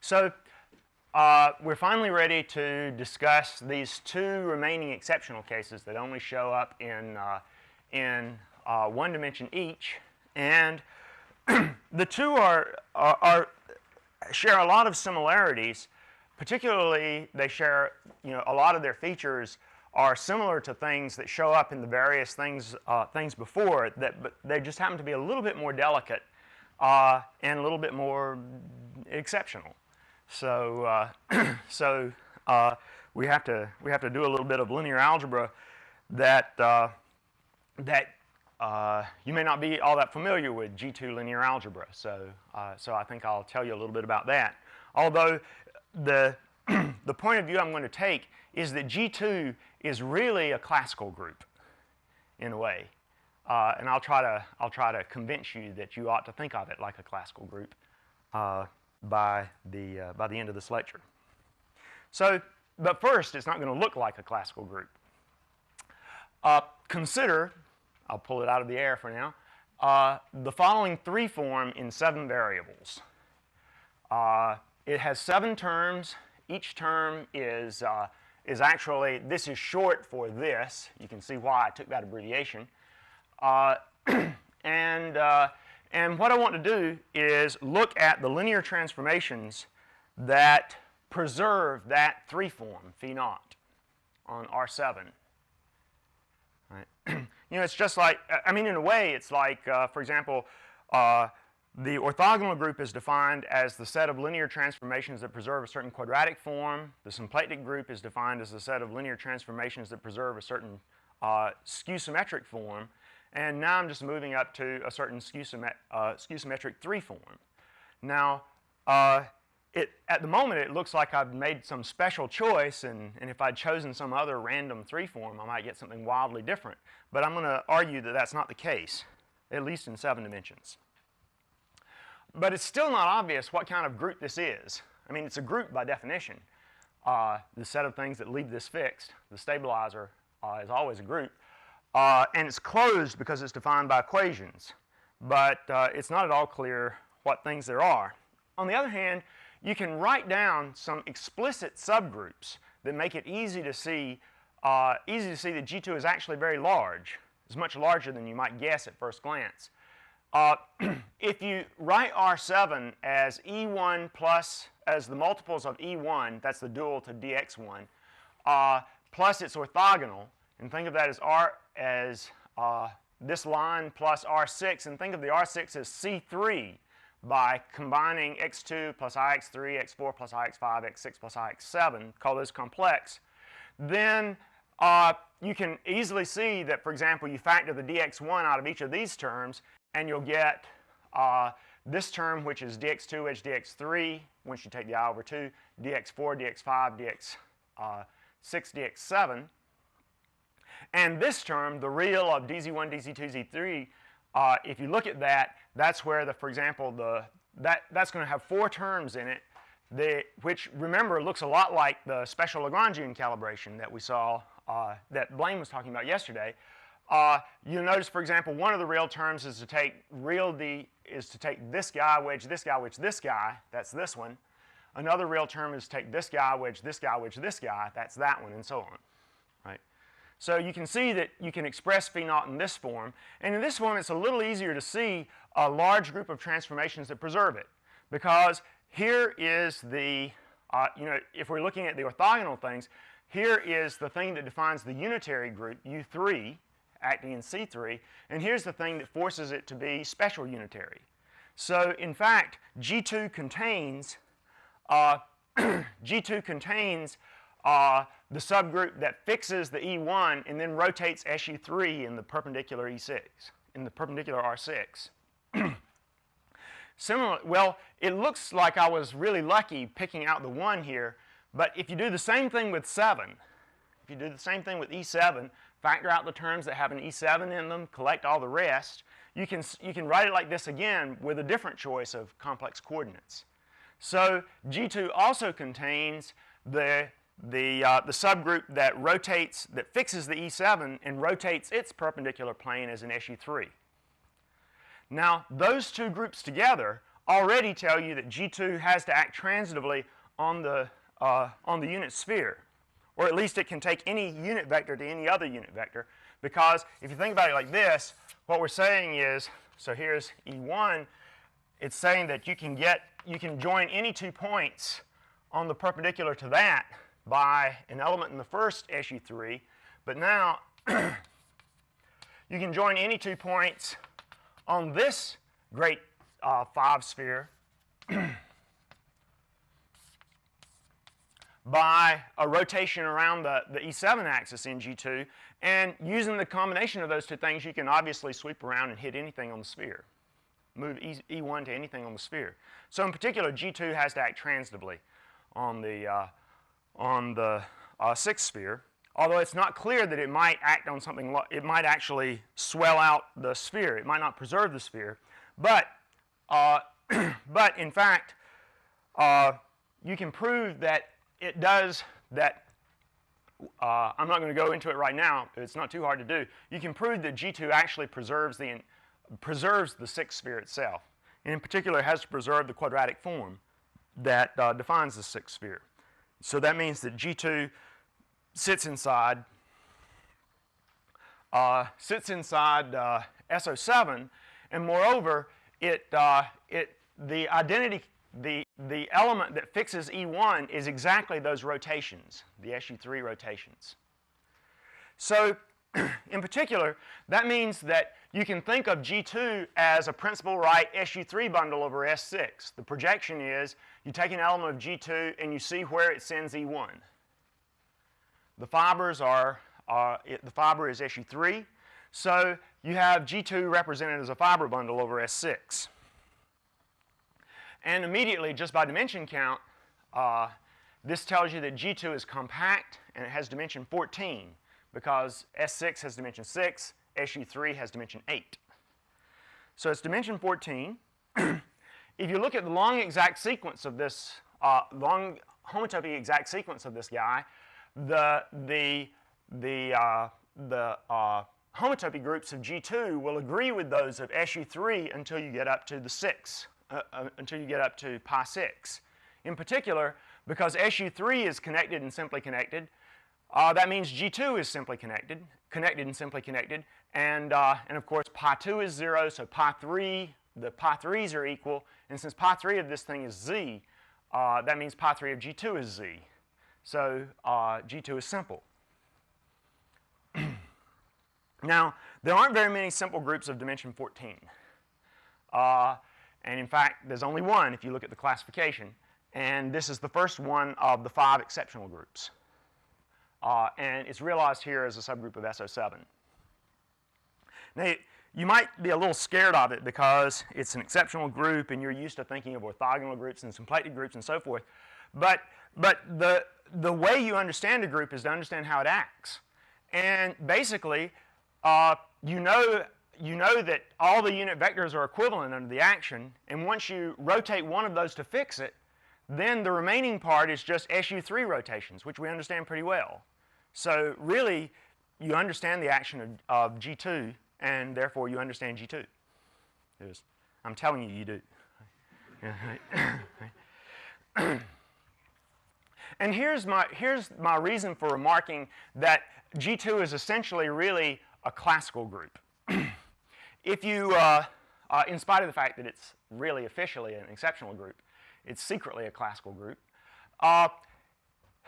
So we're finally ready to discuss these two remaining exceptional cases that only show up in one dimension each, and the two share a lot of similarities. Particularly, they share, a lot of their features are similar to things that show up in the various things before, but they just happen to be a little bit more delicate and a little bit more exceptional. So, we have to do a little bit of linear algebra that you may not be all that familiar with G2 linear algebra. So I think I'll tell you a little bit about that. Although the point of view I'm going to take is that G2 is really a classical group in a way, and I'll try to convince you that you ought to think of it like a classical group by the end of this lecture. So, but first, it's not going to look like a classical group. Consider, I'll pull it out of the air for now, the following three form in 7 variables. It has 7 terms. Each term is actually, this is short for this. You can see why I took that abbreviation. And what I want to do is look at the linear transformations that preserve that 3 form, phi naught, on R7. Right? It's just like, in a way, it's like, for example, the orthogonal group is defined as the set of linear transformations that preserve a certain quadratic form. The symplectic group is defined as the set of linear transformations that preserve a certain skew-symmetric form. And now I'm just moving up to a certain skew-symmetric 3 form. Now, at the moment, it looks like I've made some special choice, and if I'd chosen some other random 3 form, I might get something wildly different. But I'm going to argue that that's not the case, at least in 7 dimensions. But it's still not obvious what kind of group this is. It's a group by definition. The set of things that leave this fixed, the stabilizer, is always a group. And it's closed because it's defined by equations. But it's not at all clear what things there are. On the other hand, you can write down some explicit subgroups that make it easy to see that G2 is actually very large. It's much larger than you might guess at first glance. If you write R7 as E1 plus, as the multiples of E1, that's the dual to dx1, plus its orthogonal, and think of that as this line plus R6, and think of the R6 as C3 by combining x2 plus ix3, x4 plus ix5, x6 plus ix7, call those complex. Then you can easily see that, for example, you factor the dx1 out of each of these terms, and you'll get this term, which is dx2 wedge dx3, once you take the I over 2, dx4, dx5, dx6, dx7. And this term, the real of dz1, dz2, z3, if you look at that, that's where, for example, that's going to have 4 terms in it, which, remember, looks a lot like the special Lagrangian calibration that we saw, that Blaine was talking about yesterday. You'll notice, for example, one of the real terms is to take this guy, wedge this guy, wedge this guy. That's this one. Another real term is to take this guy, wedge this guy, wedge this guy. That's that one, and so on. Right? So you can see that you can express phi naught in this form. And in this form, it's a little easier to see a large group of transformations that preserve it. Because here is the, if we're looking at the orthogonal things, here is the thing that defines the unitary group, U3, acting in C3, and here's the thing that forces it to be special unitary. So, in fact, G2 contains the subgroup that fixes the E1 and then rotates SU3 in the perpendicular E6, in the perpendicular R6. Well, it looks like I was really lucky picking out the 1 here, but if you do the same thing with 7, if you do the same thing with E7, factor out the terms that have an E7 in them, collect all the rest, you can write it like this again with a different choice of complex coordinates. So G2 also contains the subgroup that fixes the E7 and rotates its perpendicular plane as an SU3. Now, those two groups together already tell you that G2 has to act transitively on the unit sphere. Or at least it can take any unit vector to any other unit vector. Because if you think about it like this, what we're saying is, so here's E1, it's saying that you can join any 2 points on the perpendicular to that by an element in the first SU3, but now you can join any 2 points on this great 5 sphere by a rotation around the E7 axis in G2, and using the combination of those 2 things, you can obviously sweep around and hit anything on the sphere. Move E1 to anything on the sphere. So in particular, G2 has to act transitively on the 6th sphere, although it's not clear that it might act on something, it might actually swell out the sphere. It might not preserve the sphere. But in fact, you can prove that it does that. I'm not going to go into it right now. It's not too hard to do. You can prove that G2 actually preserves the 6th sphere itself. And in particular, it has to preserve the quadratic form that defines the 6th sphere. So that means that G2 sits inside SO7, and moreover, the element that fixes E1 is exactly those rotations, the SU3 rotations. So in particular, that means that you can think of G2 as a principal right SU3 bundle over S6. The projection is you take an element of G2 and you see where it sends E1. The fibers the fiber is SU3, so you have G2 represented as a fiber bundle over S6. And immediately, just by dimension count, this tells you that G2 is compact and it has dimension 14, because S6 has dimension 6, SU3 has dimension 8. So it's dimension 14. If you look at the long exact sequence of this, long homotopy exact sequence of this guy, the homotopy groups of G2 will agree with those of SU3 until you get up to the 6, until you get up to pi 6. In particular, because SU3 is connected and simply connected, that means G2 is simply connected and simply connected, and of course pi 2 is 0, so pi 3, the pi 3's are equal, and since pi 3 of this thing is z, that means pi 3 of G2 is z. So G2 is simple. Now, there aren't very many simple groups of dimension 14. And in fact, there's only one if you look at the classification. And this is the first one of the 5 exceptional groups. And it's realized here as a subgroup of SO7. Now, you might be a little scared of it because it's an exceptional group and you're used to thinking of orthogonal groups and symplectic groups and so forth. But the way you understand a group is to understand how it acts. And basically, you know that all the unit vectors are equivalent under the action, and once you rotate one of those to fix it, then the remaining part is just SU3 rotations, which we understand pretty well. So really, you understand the action of G2, and therefore you understand G2. I'm telling you, you do. And here's my reason for remarking that G2 is essentially really a classical group. If you, in spite of the fact that it's really officially an exceptional group, it's secretly a classical group.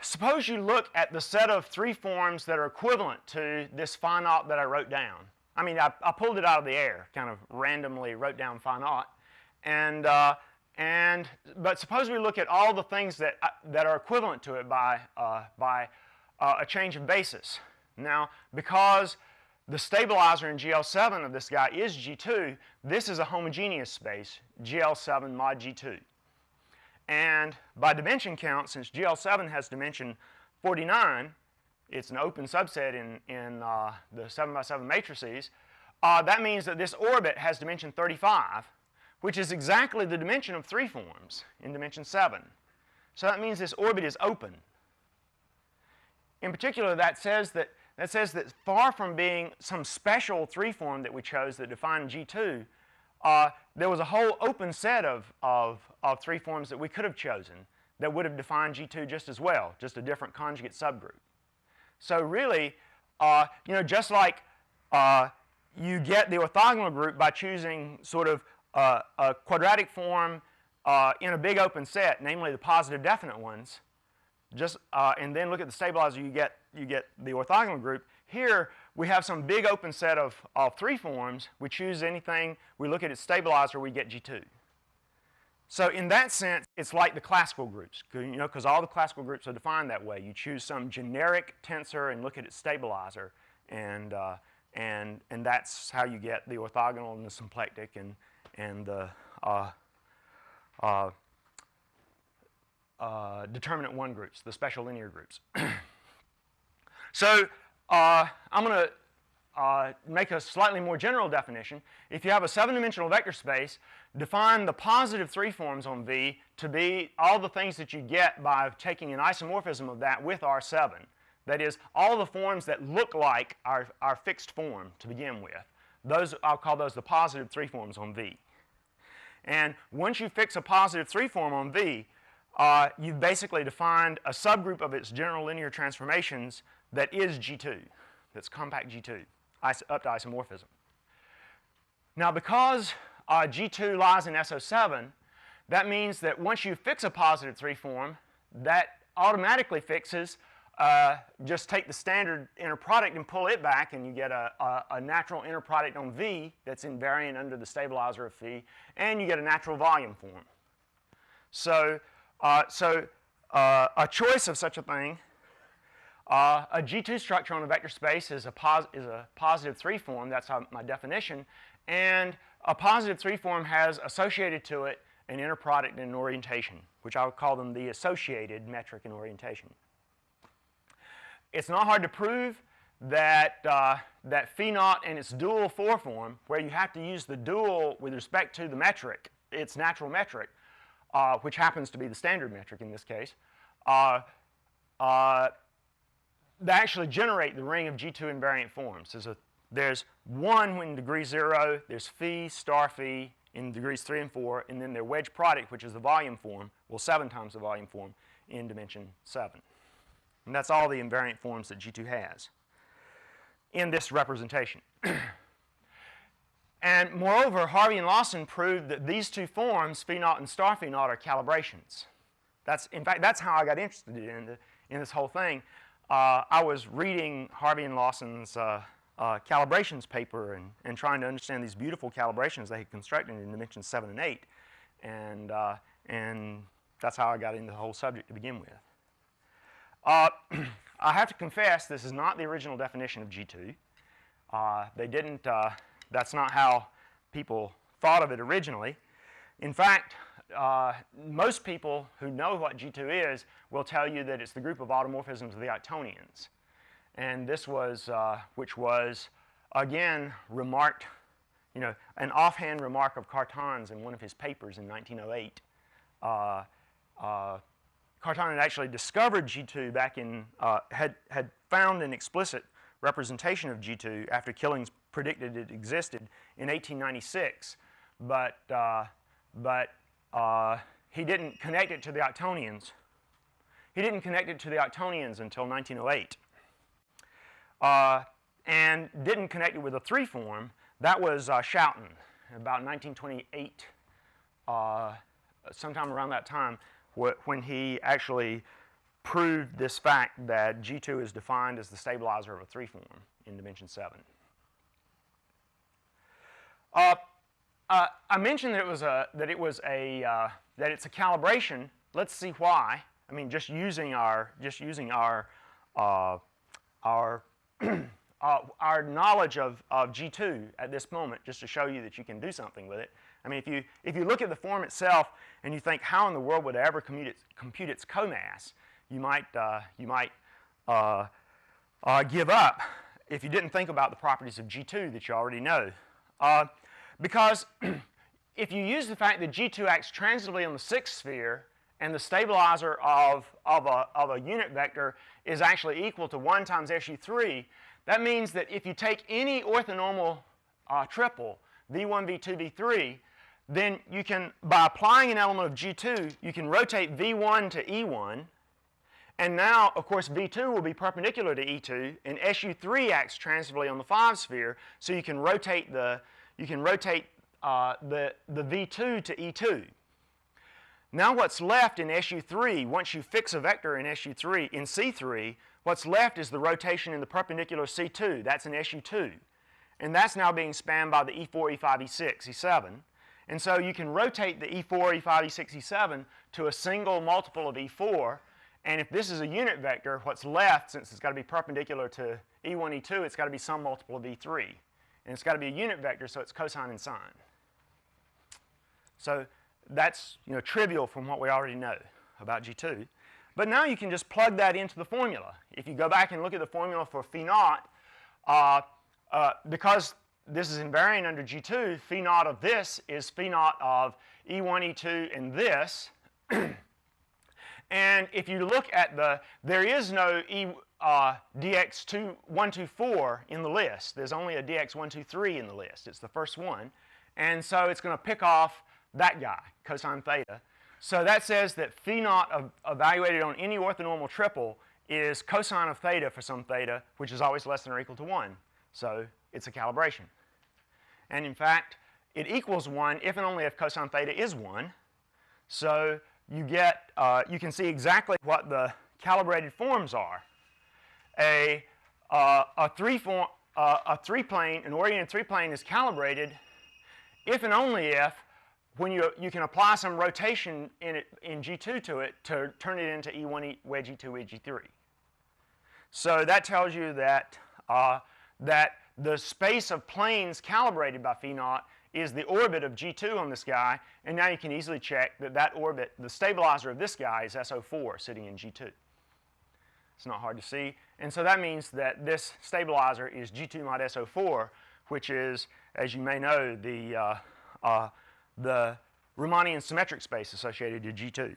Suppose you look at the set of 3 forms that are equivalent to this phi naught that I wrote down. I mean, I pulled it out of the air, kind of randomly wrote down phi naught. But suppose we look at all the things that are equivalent to it by a change of basis. Now, because the stabilizer in GL7 of this guy is G2, this is a homogeneous space, GL7 mod G2. And by dimension count, since GL7 has dimension 49, it's an open subset in the 7x7 matrices, that means that this orbit has dimension 35, which is exactly the dimension of 3 forms in dimension 7. So that means this orbit is open. In particular, that says that far from being some special 3 form that we chose that defined G2, there was a whole open set of 3 forms that we could have chosen that would have defined G2 just as well, just a different conjugate subgroup. So really, just like you get the orthogonal group by choosing sort of a quadratic form in a big open set, namely the positive definite ones, and then look at the stabilizer, you get the orthogonal group. Here we have some big open set of 3 forms. We choose anything, we look at its stabilizer, we get G2. So in that sense, it's like the classical groups, because all the classical groups are defined that way. You choose some generic tensor and look at its stabilizer, and that's how you get the orthogonal and the symplectic and the determinant 1 groups, the special linear groups. So I'm going to make a slightly more general definition. If you have a 7-dimensional vector space, define the positive 3 forms on V to be all the things that you get by taking an isomorphism of that with R7. That is, all the forms that look like our fixed form to begin with. Those, I'll call those the positive 3 forms on V. And once you fix a positive 3 form on V, you've basically defined a subgroup of its general linear transformations that is G2, that's compact G2, up to isomorphism. Now, because G2 lies in SO7, that means that once you fix a positive 3 form, that automatically fixes, just take the standard inner product and pull it back, and you get a natural inner product on V that's invariant under the stabilizer of phi, and you get a natural volume form. So, a choice of such a thing, a G2 structure on a vector space is a positive 3 form, that's my definition, and a positive 3 form has associated to it an inner product and an orientation, which I would call them the associated metric and orientation. It's not hard to prove that phi naught and its dual 4 form, where you have to use the dual with respect to the metric, its natural metric, which happens to be the standard metric in this case, they actually generate the ring of G2 invariant forms. There's 1 in degree 0, there's phi, star phi in degrees 3 and 4, and then their wedge product, which is the volume form, 7 times the volume form in dimension 7. And that's all the invariant forms that G2 has in this representation. And moreover, Harvey and Lawson proved that these 2 forms, phi naught and star phi naught, are calibrations. In fact, that's how I got interested in this whole thing. I was reading Harvey and Lawson's calibrations paper and trying to understand these beautiful calibrations they had constructed in dimensions 7 and 8. And that's how I got into the whole subject to begin with. I have to confess, this is not the original definition of G2. That's not how people thought of it originally. In fact, most people who know what G2 is will tell you that it's the group of automorphisms of the Itonians. And this was, which was, again, remarked, an offhand remark of Cartan's in one of his papers in 1908. Cartan had actually discovered G2 back in, had found an explicit representation of G2 after Killings predicted it existed in 1896, but he didn't connect it to the Itonians. He didn't connect it to the Itonians until 1908, and didn't connect it with a 3 form. That was Schouten, about 1928, sometime around that time, when he actually proved this fact that G2 is defined as the stabilizer of a 3 form in dimension 7. I mentioned that it's a calibration. Let's see why. I mean, just using our knowledge of G2 at this moment, just to show you that you can do something with it. I mean, if you look at the form itself and you think, how in the world would I ever compute its comass, you might give up if you didn't think about the properties of G2 that you already know. Because if you use the fact that G2 acts transitively on the 6th sphere and the stabilizer of a unit vector is actually equal to 1 times SU3, that means that if you take any orthonormal triple, V1, V2, V3, then you can, by applying an element of G2, you can rotate V1 to E1. And now, of course, V2 will be perpendicular to E2, and SU3 acts transitively on the 5 sphere, so you can rotate the V2 to E2. Now what's left in SU3, once you fix a vector in SU3, in C3, what's left is the rotation in the perpendicular C2. That's in SU2. And that's now being spanned by the E4, E5, E6, E7. And so you can rotate the E4, E5, E6, E7 to a single multiple of E4. And if this is a unit vector, what's left, since it's got to be perpendicular to E1, E2, it's got to be some multiple of E3. And it's got to be a unit vector, so it's cosine and sine. So that's trivial from what we already know about G2. But now you can just plug that into the formula. If you go back and look at the formula for phi naught, because this is invariant under G2, phi naught of this is phi naught of E1, E2, and this. And if you look at there is no dx124 in the list. There's only a dx123 in the list. It's the first one. And so it's going to pick off that guy, cosine theta. So that says that phi naught evaluated on any orthonormal triple is cosine of theta for some theta, which is always less than or equal to 1. So it's a calibration. And in fact, it equals 1 if and only if cosine theta is 1. So you get, you can see exactly what the calibrated forms are. A three-plane, an oriented three-plane is calibrated if and only if when you can apply some rotation in G2 to it to turn it into E1, wedge E2, wedge E3. So that tells you that, that the space of planes calibrated by phi naught is the orbit of G2 on this guy, and now you can easily check that that orbit, the stabilizer of this guy, is SO4 sitting in G2. It's not hard to see. And so that means that this stabilizer is G2 mod SO4, which is, as you may know, the Riemannian symmetric space associated to G2.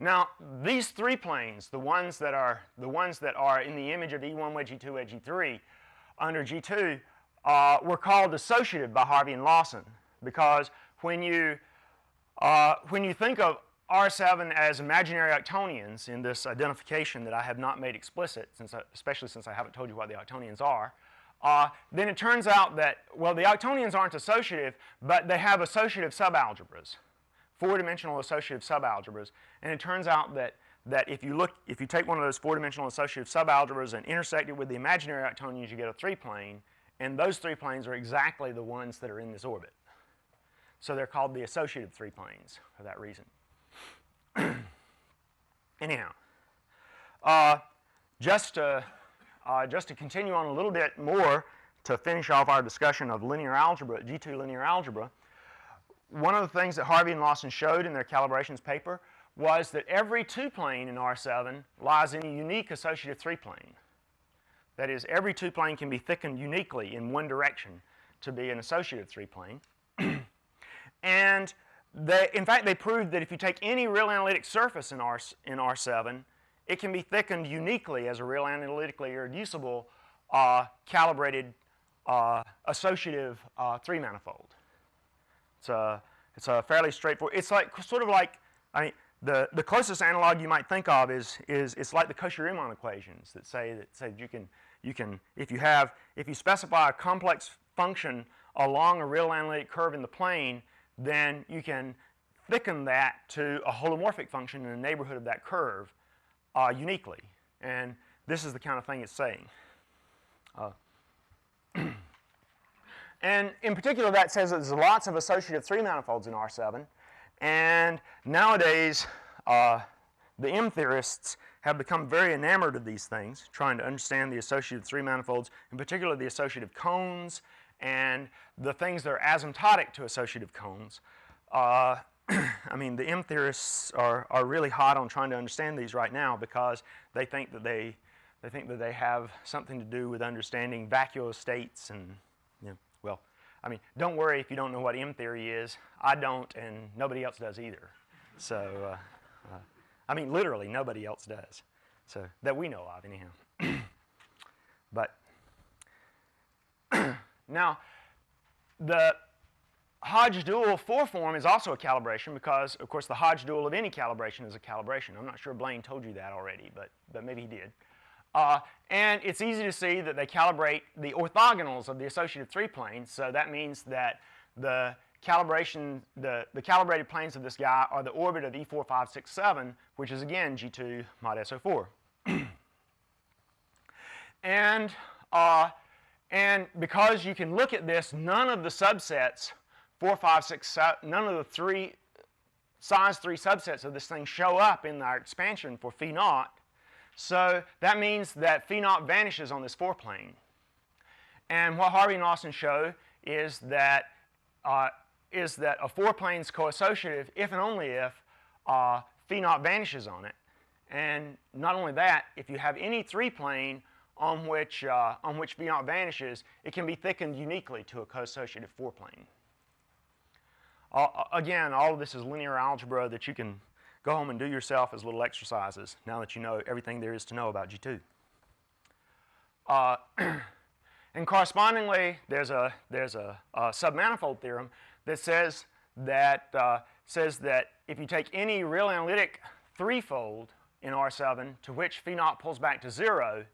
Now, these three planes, the ones that are in the image of E1, wedge E2, wedge E3, under G2, were called associative by Harvey and Lawson, because when you think of R7 as imaginary octonians in this identification that I have not made explicit, especially since I haven't told you what the octonians are, then it turns out that, well, the octonians aren't associative, but they have associative subalgebras, four-dimensional associative subalgebras. And it turns out that if you take one of those four-dimensional associative subalgebras and intersect it with the imaginary octonians, you get a three-plane, and those three planes are exactly the ones that are in this orbit. So they're called the associative three planes for that reason. Anyhow, just to continue on a little bit more to finish off our discussion of linear algebra, G2 linear algebra, one of the things that Harvey and Lawson showed in their calibrations paper was that every two-plane in R7 lies in a unique associative three-plane. That is, every two-plane can be thickened uniquely in one direction to be an associative three-plane. And in fact, they proved that if you take any real analytic surface in R7, it can be thickened uniquely as a real analytically irreducible calibrated associative three-manifold. It's a fairly straightforward. It's like sort of like, I mean, the closest analog you might think of is it's like the Cauchy-Riemann equations that say that you can if you specify a complex function along a real analytic curve in the plane, then you can thicken that to a holomorphic function in the neighborhood of that curve uniquely. And this is the kind of thing it's saying. And in particular, that says that there's lots of associative three-manifolds in R7. And nowadays, the M theorists have become very enamored of these things, trying to understand the associative three-manifolds, in particular the associative cones and the things that are asymptotic to associative cones. I mean, the M theorists are really hot on trying to understand these right now because they think that they have something to do with understanding vacuo states and, well, I mean, don't worry if you don't know what M theory is. I don't, and nobody else does either. So, I mean, literally nobody else does, so that we know of, anyhow. But now, the Hodge dual 4 form is also a calibration because, of course, the Hodge dual of any calibration is a calibration. I'm not sure Blaine told you that already, but maybe he did. And it's easy to see that they calibrate the orthogonals of the associative 3 planes, so that means that the calibrated planes of this guy are the orbit of E4, 5, 6, 7, which is again G2 mod SO4. And because you can look at this, none of the subsets 4, 5, 6, 7, none of the size 3 subsets of this thing show up in our expansion for phi naught. So that means that phi naught vanishes on this 4 plane. And what Harvey and Austin show is that a 4 plane's coassociative if and only if phi naught vanishes on it. And not only that, if you have any 3 plane on which phi naught vanishes, it can be thickened uniquely to a coassociative 4 plane. Again, all of this is linear algebra that you can go home and do yourself as little exercises now that you know everything there is to know about G2. And correspondingly, there's a submanifold theorem that says that if you take any real analytic threefold in R7 to which phi naught pulls back to 0,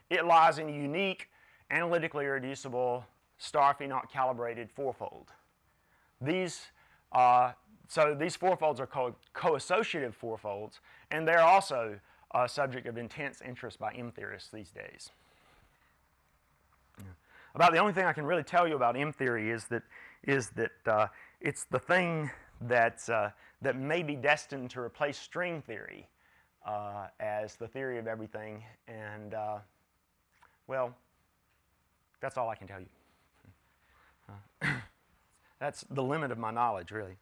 it lies in a unique, analytically irreducible star phi naught calibrated fourfold. So these fourfolds are called coassociative fourfolds, and they're also a subject of intense interest by M theorists these days. About the only thing I can really tell you about M theory is that it's the thing that may be destined to replace string theory as the theory of everything, and well, that's all I can tell you. That's the limit of my knowledge, really.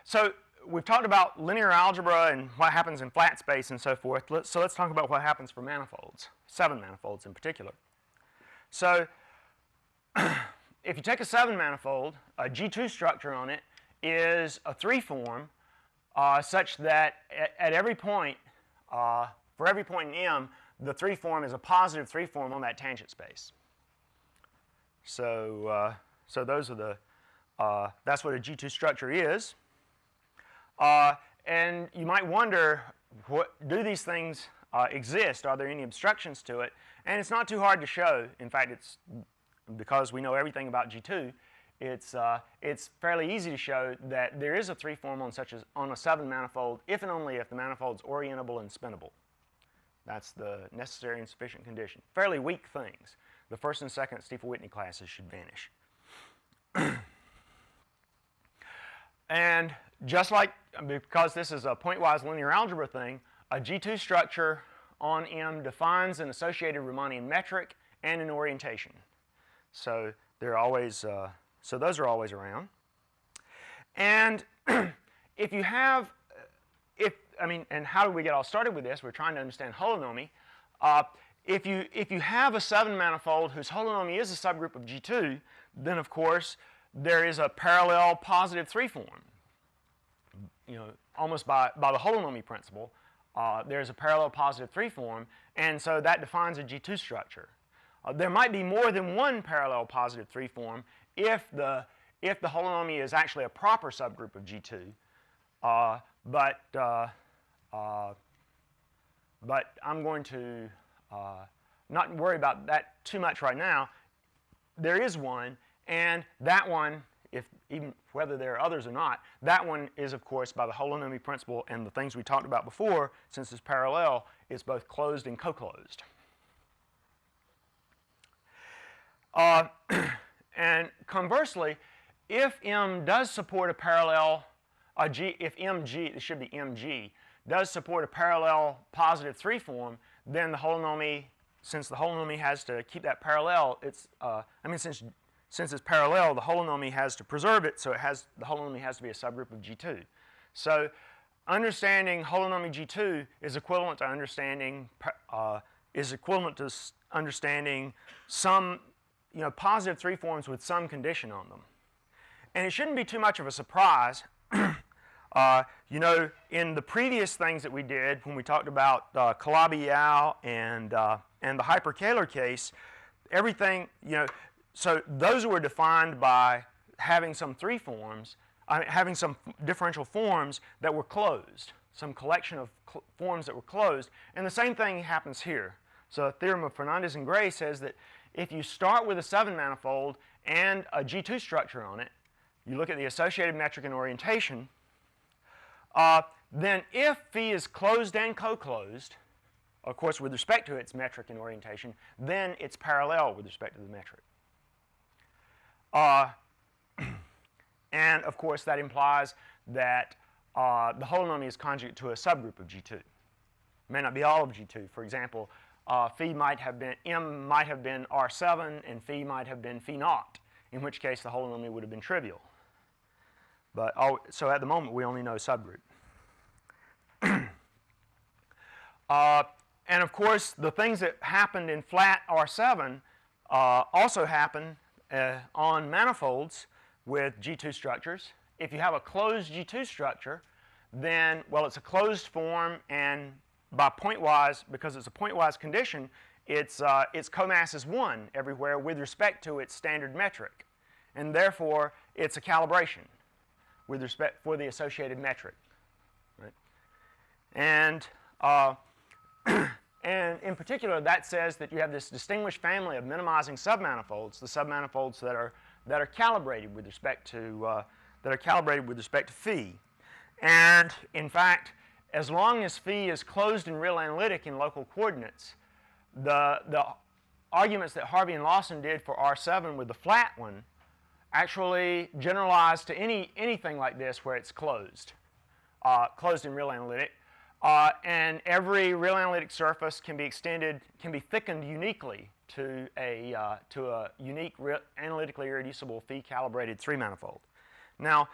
So we've talked about linear algebra and what happens in flat space and so forth. So let's talk about what happens for manifolds, 7 manifolds in particular. So if you take a 7 manifold, a G2 structure on it is a 3 form such that at every point, for every point in M, the 3 form is a positive 3 form on that tangent space. So those are the that's what a G2 structure is. And you might wonder, do these things exist? Are there any obstructions to it? And it's not too hard to show. In fact, it's because we know everything about G2, it's fairly easy to show that there is a 3 form on a 7 manifold if and only if the manifold's orientable and spinable. That's the necessary and sufficient condition. Fairly weak things. The first and second Stiefel-Whitney classes should vanish. And just like, because this is a pointwise linear algebra thing, a G2 structure on M defines an associated Riemannian metric and an orientation. So they're always, so those are always around. And if you have, and how do we get all started with this? We're trying to understand holonomy. If you have a 7 manifold whose holonomy is a subgroup of G2, then of course there is a parallel positive 3 form. You know, almost by the holonomy principle, there's a parallel positive 3 form, and so that defines a G2 structure. There might be more than one parallel positive 3 form if the holonomy is actually a proper subgroup of G2, but I'm going to not worry about that too much right now. There is one, and that one, even whether there are others or not, that one is, of course, by the holonomy principle and the things we talked about before, since it's parallel, it's both closed and co-closed. And conversely, if M does support a parallel, if MG, it should be MG, does support a parallel positive 3 form, then the holonomy, since the holonomy has to keep that parallel, since it's parallel, the holonomy has to preserve it, so the holonomy has to be a subgroup of G2. So understanding holonomy G2 is equivalent to understanding some positive 3 forms with some condition on them. And it shouldn't be too much of a surprise. In the previous things that we did when we talked about Calabi-Yau and the hyperkähler case, everything, so those were defined by having some having some differential forms that were closed, some collection of forms that were closed, and the same thing happens here. So the theorem of Fernandez and Gray says that if you start with a 7-manifold and a G2 structure on it, you look at the associated metric and orientation, then if phi is closed and co-closed, of course with respect to its metric and orientation, then it's parallel with respect to the metric. And of course that implies that the holonomy is conjugate to a subgroup of G2. It may not be all of G2. For example, phi might have been, M might have been R7 and phi might have been phi naught, in which case the holonomy would have been trivial. But so at the moment we only know subgroup. And of course the things that happened in flat R7 also happen on manifolds with G2 structures. If you have a closed G2 structure, then, well, it's a closed form, and by pointwise, because it's a pointwise condition, its comass is 1 everywhere with respect to its standard metric, and therefore it's a calibration with respect for the associated metric, right? And and in particular, that says that you have this distinguished family of minimizing submanifolds, the submanifolds that are calibrated with respect to phi. And in fact, as long as phi is closed in real analytic in local coordinates, the arguments that Harvey and Lawson did for R7 with the flat one actually generalize to anything like this where it's closed in real analytic. And every real analytic surface can be thickened uniquely to a unique analytically irreducible phi calibrated 3-manifold. Now,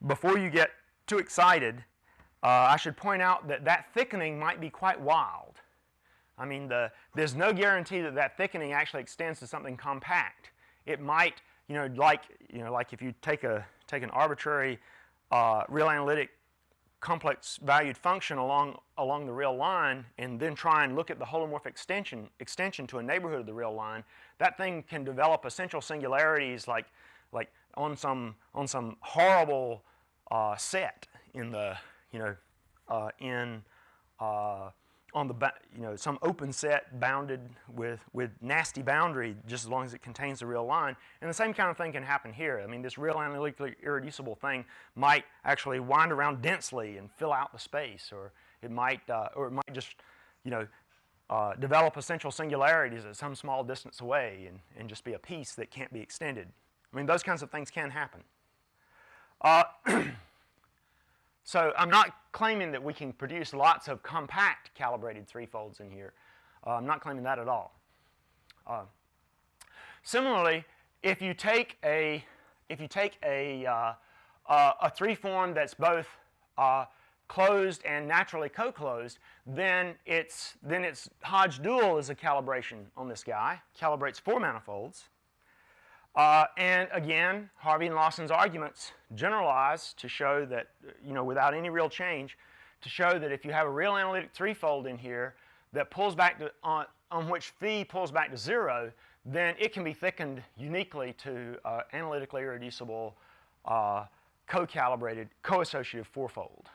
before you get too excited, I should point out that that thickening might be quite wild. I mean, there's no guarantee that that thickening actually extends to something compact. It might, like if you take an arbitrary real analytic complex valued function along the real line and then try and look at the holomorphic extension to a neighborhood of the real line, that thing can develop essential singularities like on some horrible set in the on the some open set bounded with nasty boundary just as long as it contains the real line. And the same kind of thing can happen here. I mean, this real analytically irreducible thing might actually wind around densely and fill out the space, or it might just develop essential singularities at some small distance away and just be a piece that can't be extended. I mean, those kinds of things can happen. So I'm not claiming that we can produce lots of compact calibrated 3-folds in here. I'm not claiming that at all. Similarly, if you take a 3-form that's both closed and naturally co-closed, then its Hodge dual is a calibration on this guy. Calibrates 4 manifolds. And again, Harvey and Lawson's arguments generalize to show that, without any real change, to show that if you have a real analytic 3-fold in here that pulls back to, on which phi pulls back to 0, then it can be thickened uniquely to analytically irreducible co-calibrated, co-associative 4-fold.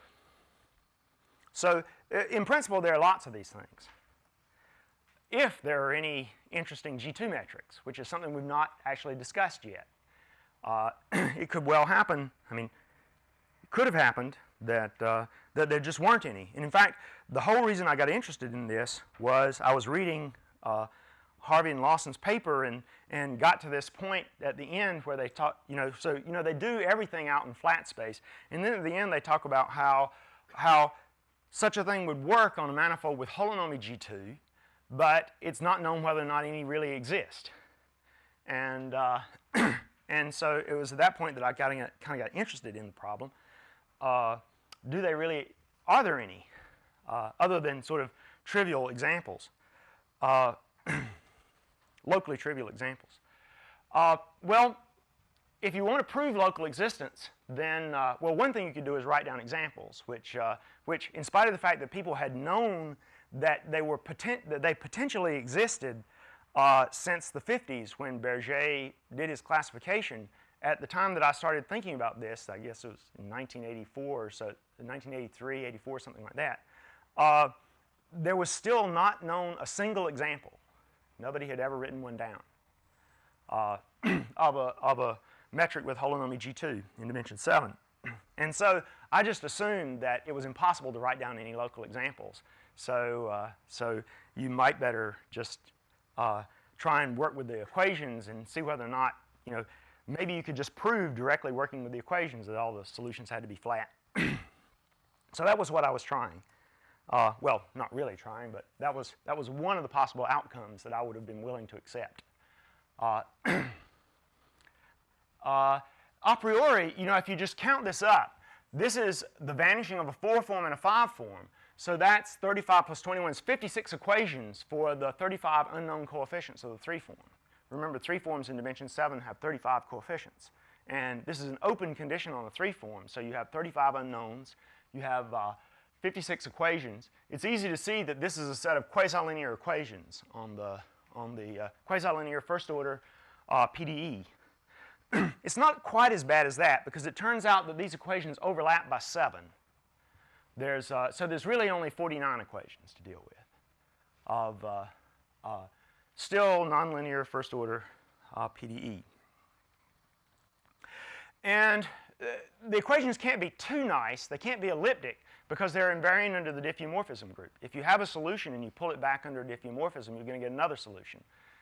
So in principle, there are lots of these things. If there are any interesting G2 metrics, which is something we've not actually discussed yet. It could well happen, it could have happened that there just weren't any. And in fact, the whole reason I got interested in this was I was reading Harvey and Lawson's paper and got to this point at the end where they talk, they do everything out in flat space. And then at the end they talk about how such a thing would work on a manifold with holonomy G2, but it's not known whether or not any really exist. And and so it was at that point that I kind of got interested in the problem. Are there any, other than sort of trivial examples, locally trivial examples? Well, if you want to prove local existence, then, one thing you could do is write down examples, which in spite of the fact that people had known that they potentially existed since the 50s when Berger did his classification. At the time that I started thinking about this, I guess it was in 1984 or so, 1983, 84, something like that, there was still not known a single example. Nobody had ever written one down of a metric with holonomy G2 in dimension 7. And so I just assumed that it was impossible to write down any local examples. So you might better just try and work with the equations and see whether or not, maybe you could just prove directly working with the equations that all the solutions had to be flat. So that was what I was trying. Well, not really trying, but that was one of the possible outcomes that I would have been willing to accept. A priori, if you just count this up, this is the vanishing of a 4 form and a 5 form. So that's 35 plus 21 is 56 equations for the 35 unknown coefficients of the 3 form. Remember, 3 forms in dimension 7 have 35 coefficients. And this is an open condition on the 3 form. So you have 35 unknowns. You have 56 equations. It's easy to see that this is a set of quasi-linear equations on the quasi-linear first order PDE. It's not quite as bad as that because it turns out that these equations overlap by 7. So there's really only 49 equations to deal with of still nonlinear first order PDE. And the equations can't be too nice. They can't be elliptic because they're invariant under the diffeomorphism group. If you have a solution and you pull it back under diffeomorphism, you're going to get another solution.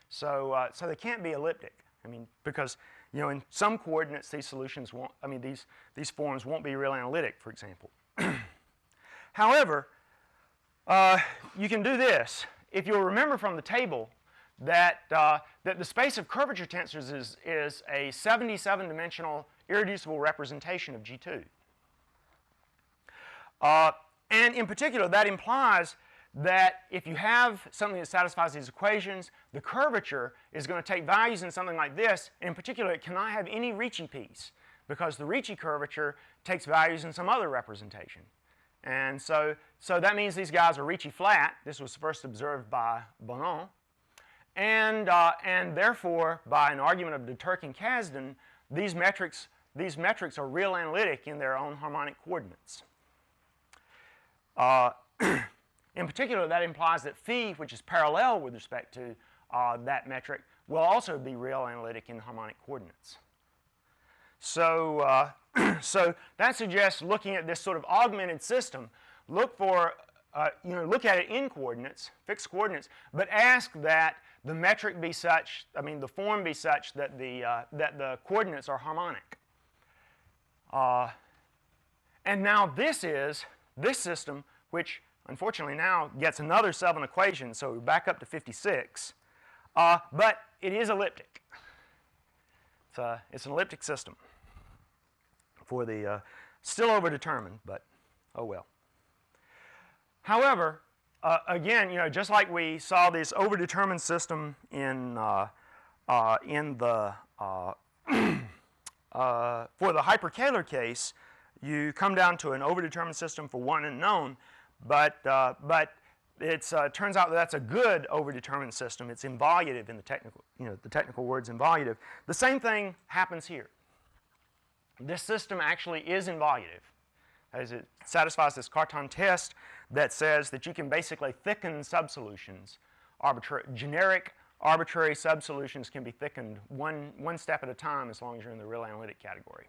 So they can't be elliptic. I mean, because in some coordinates these solutions won't. I mean, these forms won't be real analytic, for example. However, you can do this. If you'll remember from the table that the space of curvature tensors is a 77-dimensional irreducible representation of G2. And in particular, that implies that if you have something that satisfies these equations, the curvature is going to take values in something like this. In particular, it cannot have any Ricci piece because the Ricci curvature takes values in some other representation. And so that means these guys are Ricci flat. This was first observed by Bonan. And therefore, by an argument of de Turck and Kasdan, these metrics are real analytic in their own harmonic coordinates. In particular, that implies that phi, which is parallel with respect to that metric, will also be real analytic in harmonic coordinates. So, so that suggests looking at this sort of augmented system, look at it in coordinates, fixed coordinates, but ask that the metric be such, the form be such that the coordinates are harmonic. And now this system, which unfortunately now gets another 7 equations, so we're back up to 56, but it is elliptic. It's an elliptic system for the, still overdetermined, but oh well. However, again, just like we saw this overdetermined system in the for the hyperkähler case, you come down to an overdetermined system for one unknown, but it turns out that that's a good overdetermined system. It's involutive in the technical, the technical word's involutive. The same thing happens here. This system actually is involutive, as it satisfies this Cartan test that says that you can basically thicken subsolutions. Generic arbitrary subsolutions can be thickened one step at a time as long as you're in the real analytic category.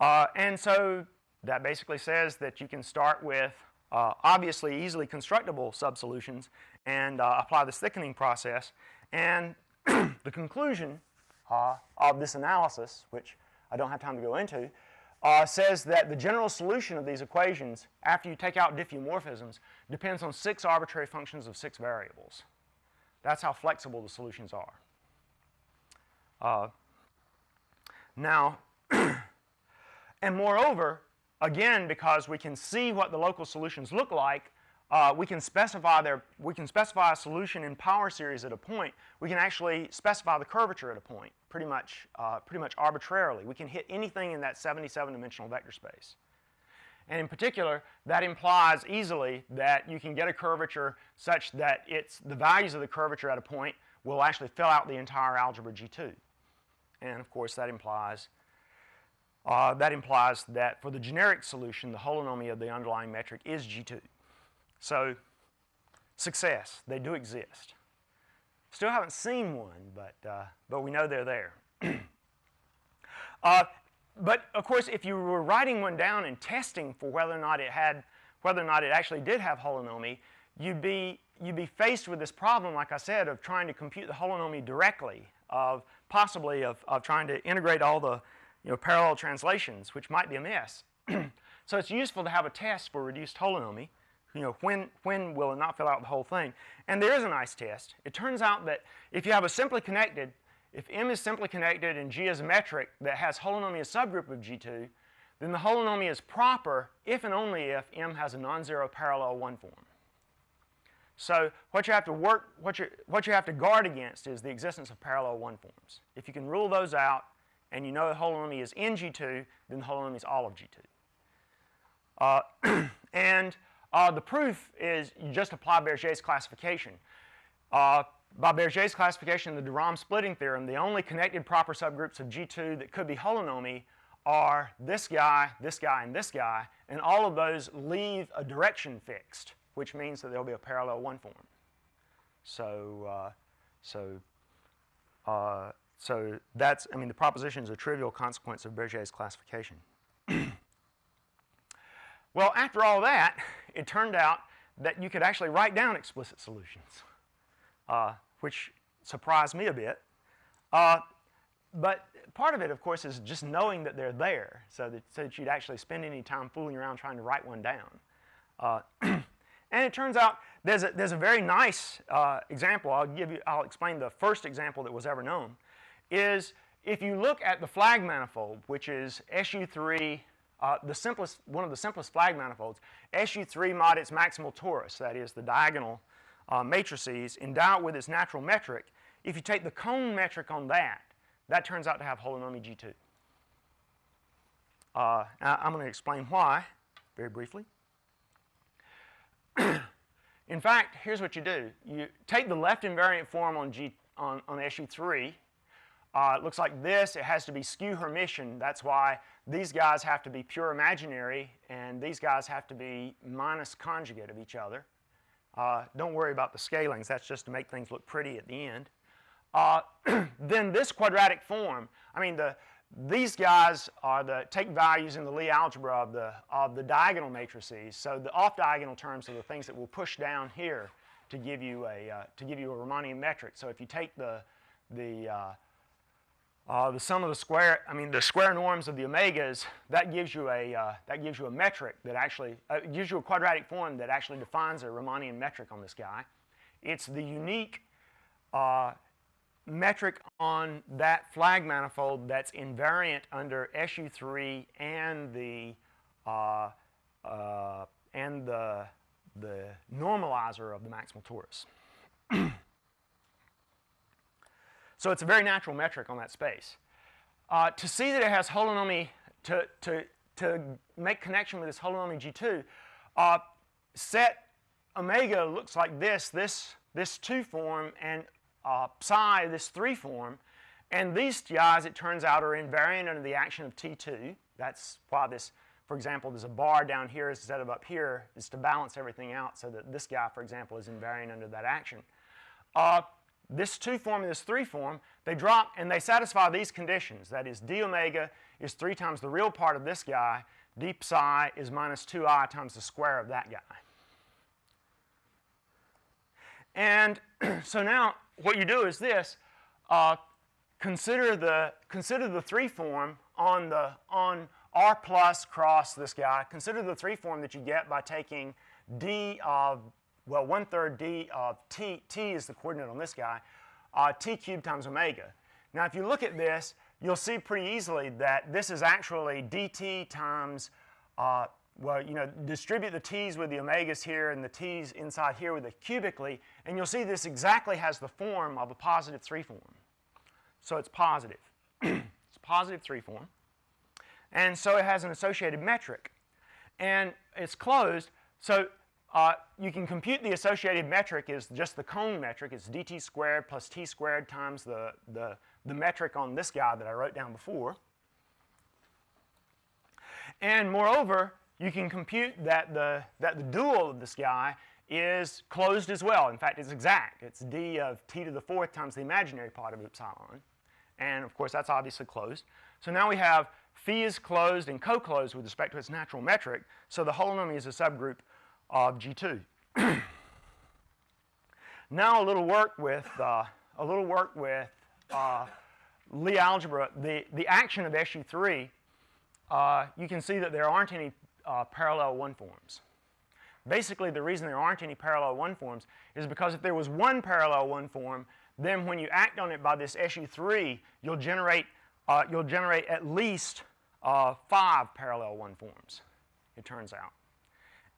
And so that basically says that you can start with obviously easily constructible subsolutions and apply this thickening process. And the conclusion of this analysis, which I don't have time to go into, says that the general solution of these equations, after you take out diffeomorphisms, depends on 6 arbitrary functions of 6 variables. That's how flexible the solutions are. Now, and moreover, again, because we can see what the local solutions look like, we can specify a solution in power series at a point. We can actually specify the curvature at a point pretty much arbitrarily. We can hit anything in that 77-dimensional vector space. And in particular, that implies easily that you can get a curvature such that the values of the curvature at a point will actually fill out the entire algebra G2. And of course, that implies that for the generic solution, the holonomy of the underlying metric is G2. So, success. They do exist. Still haven't seen one, but we know they're there. But of course, if you were writing one down and testing for whether or not it actually did have holonomy, you'd be faced with this problem, like I said, of trying to compute the holonomy directly, of possibly of trying to integrate all the parallel translations, which might be a mess. So it's useful to have a test for reduced holonomy. When will it not fill out the whole thing? And there is a nice test. It turns out that if you have a simply connected, if M is simply connected and G is a metric that has holonomy as subgroup of G2, then the holonomy is proper if and only if M has a non-zero parallel 1 form. So what you have to guard against is the existence of parallel 1 forms. If you can rule those out and you know the holonomy is in G2, then the holonomy is all of G2. The proof is you just apply Berger's classification. By Berger's classification, the de Rham splitting theorem, the only connected proper subgroups of G2 that could be holonomy are this guy, and this guy, and all of those leave a direction fixed, which means that there'll be a parallel 1 form. So that's, the proposition is a trivial consequence of Berger's classification. Well, after all that, it turned out that you could actually write down explicit solutions, which surprised me a bit. But part of it, of course, is just knowing that they're there, so that you'd actually spend any time fooling around trying to write one down. And it turns out there's a very nice example. I'll explain the first example that was ever known. Is if you look at the flag manifold, which is SU3. One of the simplest flag manifolds, SU3 mod its maximal torus, that is the diagonal matrices, endowed with its natural metric. If you take the cone metric on that turns out to have holonomy G2. I'm going to explain why very briefly. In fact, here's what you do. You take the left invariant form on SU3. It looks like this. It has to be skew Hermitian. That's why these guys have to be pure imaginary, and these guys have to be minus conjugate of each other. Don't worry about the scalings. That's just to make things look pretty at the end. Then this quadratic form, these guys are take values in the Lie algebra of the diagonal matrices. So the off-diagonal terms are the things that will push down here to give you a Riemannian metric. So if you take the sum of the square norms of the omegas, that gives you a metric that actually gives you a quadratic form that actually defines a Riemannian metric on this guy. It's the unique metric on that flag manifold that's invariant under SU3 and the normalizer of the maximal torus. So it's a very natural metric on that space. To see that it has holonomy, to make connection with this holonomy G2, set omega looks like this 2 form, and psi this 3 form. And these guys, it turns out, are invariant under the action of T2. That's why this, for example, there's a bar down here instead of up here, is to balance everything out so that this guy, for example, is invariant under that action. This 2 form and this 3 form, they drop and they satisfy these conditions. That is, d omega is 3 times the real part of this guy. D psi is minus 2i times the square of that guy. And so now what you do is this. Consider the 3 form on R plus cross this guy. Consider the 3 form that you get by taking d of, well, 1/3 d of t is the coordinate on this guy, t cubed times omega. Now if you look at this, you'll see pretty easily that this is actually dt times, distribute the t's with the omegas here and the t's inside here with the cubically, and you'll see this exactly has the form of a positive 3 form. So it's positive. It's a positive 3 form. And so it has an associated metric. and it's closed, so you can compute the associated metric is just the cone metric. It's dt squared plus t squared times the metric on this guy that I wrote down before. And moreover, you can compute that the dual of this guy is closed as well. In fact, it's exact. It's d of t to the fourth times the imaginary part of epsilon. And of course, that's obviously closed. So now we have phi is closed and co-closed with respect to its natural metric. So the holonomy is a subgroup of G2. Now a little work with Lie algebra. The action of SU3. You can see that there aren't any parallel one forms. Basically, the reason there aren't any parallel one forms is because if there was one parallel one form, then when you act on it by this SU3, you'll generate at least 5 parallel one forms, it turns out.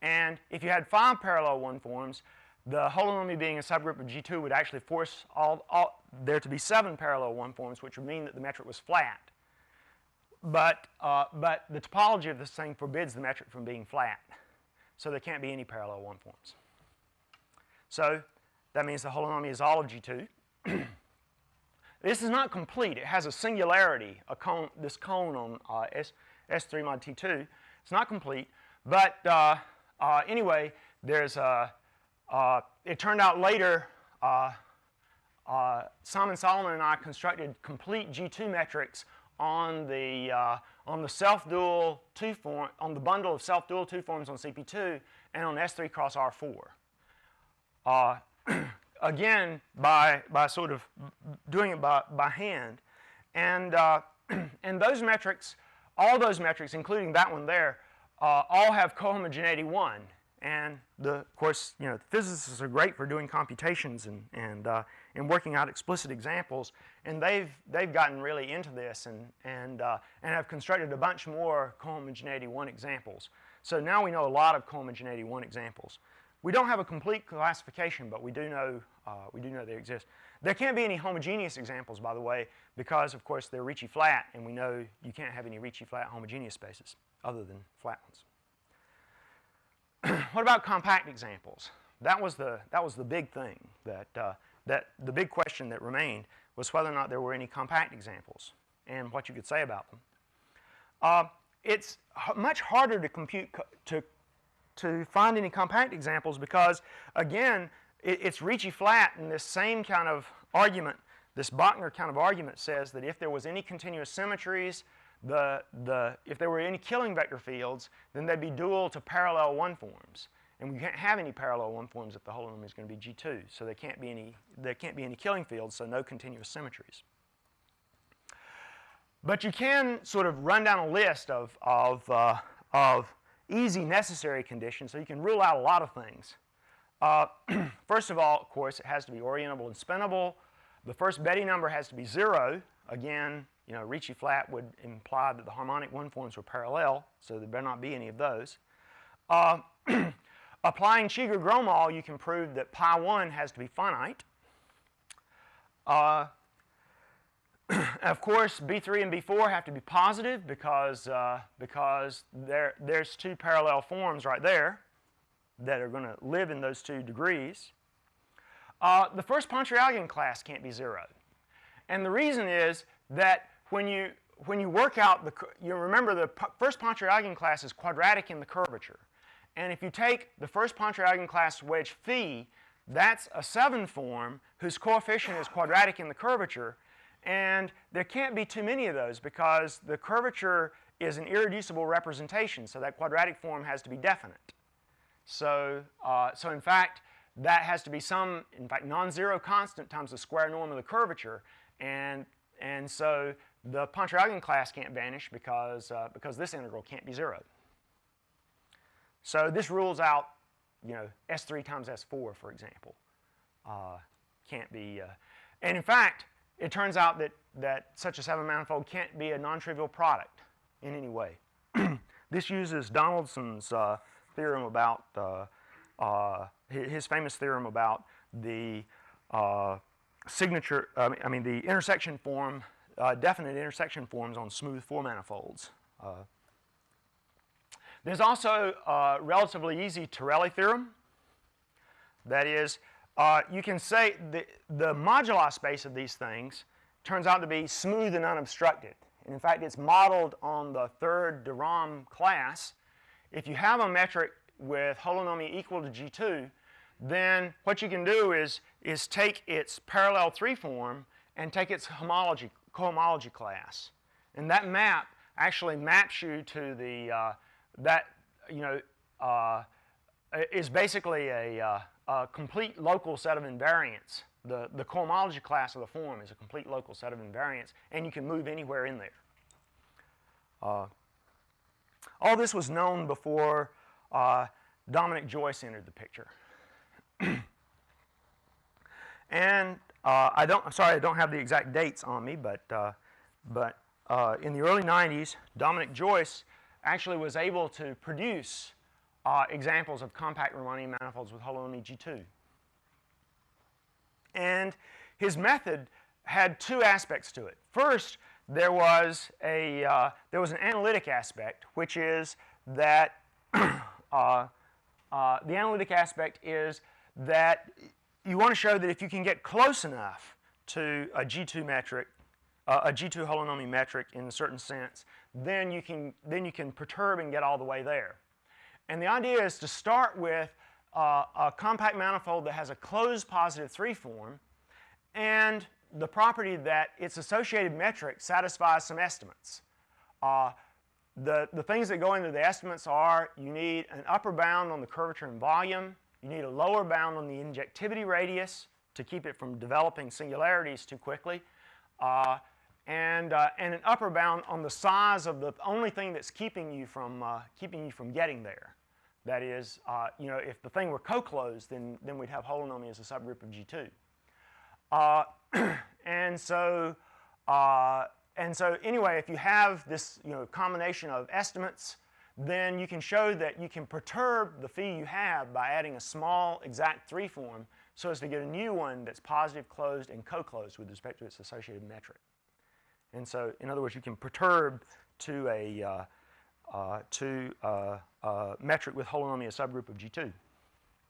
And if you had 5 parallel one forms, the holonomy being a subgroup of G2 would actually force there to be 7 parallel one forms, which would mean that the metric was flat. But the topology of this thing forbids the metric from being flat. So there can't be any parallel one forms. So that means the holonomy is all of G2. This is not complete. It has a singularity, this cone on S3 mod T2. It's not complete. But anyway, there's it turned out later, Simon Solomon and I constructed complete G2 metrics on the self-dual two form, on the bundle of self-dual two forms on CP2 and on S3 cross R4. Again, by sort of doing it by hand, and those metrics, all those metrics, including that one there, all have cohomogeneity 1. And of course, physicists are great for doing computations and working out explicit examples, and they've gotten really into this and have constructed a bunch more cohomogeneity 1 examples. So now we know a lot of cohomogeneity 1 examples. We don't have a complete classification, but we do know they exist. There can't be any homogeneous examples, by the way, because of course they're Ricci flat, and we know you can't have any Ricci flat homogeneous spaces other than flat ones. What about compact examples? That was the big thing that the big question that remained was whether or not there were any compact examples and what you could say about them. It's much harder to compute to find any compact examples because again it's Ricci flat, and this same kind of argument, this Bachner kind of argument, says that if there was any continuous symmetries, if there were any killing vector fields, then they'd be dual to parallel one forms, and we can't have any parallel one forms if the holonomy is going to be G2. So there can't be any killing fields, so no continuous symmetries. But you can sort of run down a list of easy necessary conditions, so you can rule out a lot of things. First of all, of course, it has to be orientable and spinable. The first Betti number has to be 0. Again, Ricci flat would imply that the harmonic one forms were parallel, so there better not be any of those. Applying Cheeger-Gromall, you can prove that pi1 has to be finite. Of course, B3 and B4 have to be positive because there's 2 parallel forms right there that are going to live in those 2 degrees. The first Pontryagin class can't be 0. And the reason is that when you work out you remember the first Pontryagin class is quadratic in the curvature. And if you take the first Pontryagin class wedge phi, that's a 7 form whose coefficient is quadratic in the curvature. And there can't be too many of those because the curvature is an irreducible representation, so that quadratic form has to be definite. So in fact, that has to be non-zero constant times the square norm of the curvature, and so the Pontryagin class can't vanish because this integral can't be 0. So this rules out, S3 times S4, for example, can't be, and in fact, it turns out that such a 7-manifold can't be a non-trivial product in any way. This uses Donaldson's theorem about his famous theorem about the the intersection form, definite intersection forms on smooth 4-manifolds. There's also a relatively easy Torelli theorem. That is, you can say the moduli space of these things turns out to be smooth and unobstructed. And in fact, it's modeled on the third de Rham class. If you have a metric with holonomy equal to G2, then what you can do is take its parallel 3 form and take its cohomology class. And that map actually maps you to the, is basically a complete local set of invariants. The cohomology class of the form is a complete local set of invariants, and you can move anywhere in there. All this was known before Dominic Joyce entered the picture. And I'm sorry I don't have the exact dates on me, but in the early 90s, Dominic Joyce actually was able to produce examples of compact Riemannian manifolds with holonomy G2. And his method had two aspects to it. First, there was an analytic aspect, which is that the analytic aspect is that you want to show that if you can get close enough to a G2 metric, a G2 holonomy metric in a certain sense, then you can perturb and get all the way there. And the idea is to start with a compact manifold that has a closed positive 3 form, and the property that its associated metric satisfies some estimates. The things that go into the estimates are you need an upper bound on the curvature and volume, you need a lower bound on the injectivity radius to keep it from developing singularities too quickly, and an upper bound on the size of the only thing that's keeping you from getting there. That is, if the thing were co-closed, then we'd have holonomy as a subgroup of G2. And so anyway, if you have this combination of estimates, then you can show that you can perturb the phi you have by adding a small exact 3 form so as to get a new one that's positive closed and co-closed with respect to its associated metric. And so, in other words, you can perturb to a metric with holonomy a subgroup of G2.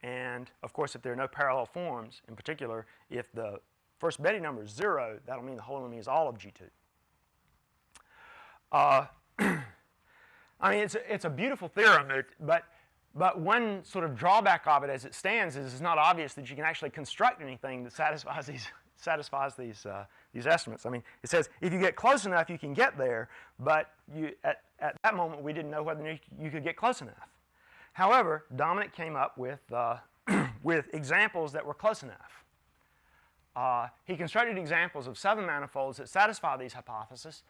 And of course, if there are no parallel forms, in particular, if the first Betti number is 0, that'll mean the holonomy is all of G2. I mean, it's a beautiful theorem, but one sort of drawback of it as it stands is it's not obvious that you can actually construct anything that satisfies these estimates. I mean, it says if you get close enough, you can get there, but at that moment, we didn't know whether you could get close enough. However, Dominic came up with examples that were close enough. He constructed examples of 7 manifolds that satisfy these hypotheses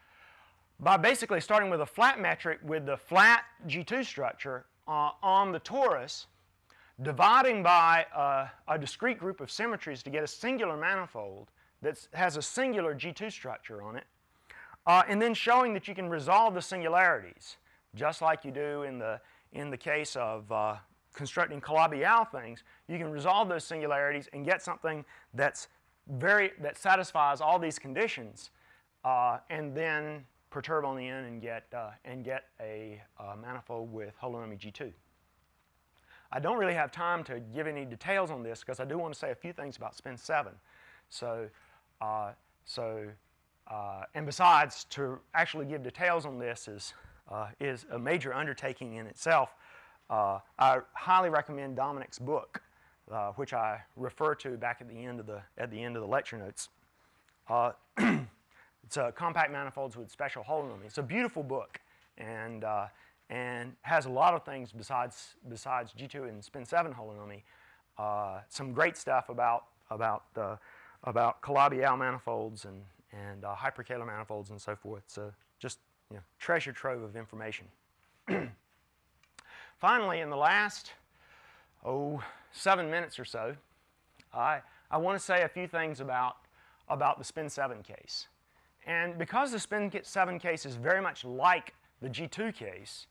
by basically starting with a flat metric with the flat G2 structure on the torus, dividing by a discrete group of symmetries to get a singular manifold that has a singular G2 structure on it, and then showing that you can resolve the singularities, just like you do in the case of constructing Calabi-Yau things. You can resolve those singularities and get something that satisfies all these conditions, and then perturb on the end and get a manifold with holonomy G2. I don't really have time to give any details on this because I do want to say a few things about spin 7. And besides, to actually give details on this is a major undertaking in itself. I highly recommend Dominic's book, which I refer to back at the end of the lecture notes. It's Compact Manifolds with Special Holonomy. It's a beautiful book, and has a lot of things besides G2 and spin 7 holonomy. Some great stuff about Calabi-Yau manifolds and hyperkähler manifolds and so forth. So just treasure trove of information. Finally, in the last 7 minutes or so, I want to say a few things about the spin 7 case. And because the spin 7 case is very much like the G2 case,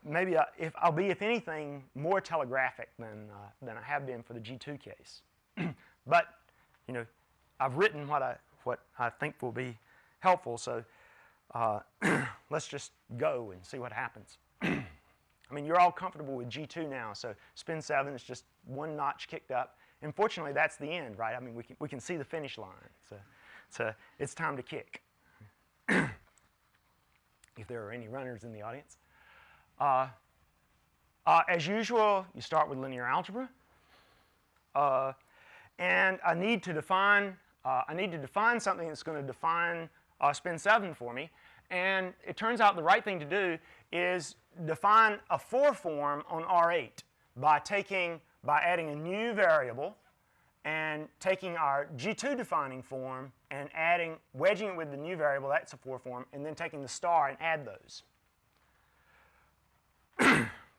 maybe I'll be, if anything, more telegraphic than I have been for the G2 case. But I've written what I think will be helpful. So let's just go and see what happens. I mean, you're all comfortable with G2 now, so spin 7 is just one notch kicked up. And fortunately, that's the end, right? I mean, we can see the finish line. So it's time to kick. If there are any runners in the audience. As usual, you start with linear algebra. And I need to define something that's going to define spin 7 for me. And it turns out the right thing to do is define a 4 form on R8 by adding a new variable and taking our G2 defining form and wedging it with the new variable, that's a 4 form, and then taking the star and add those.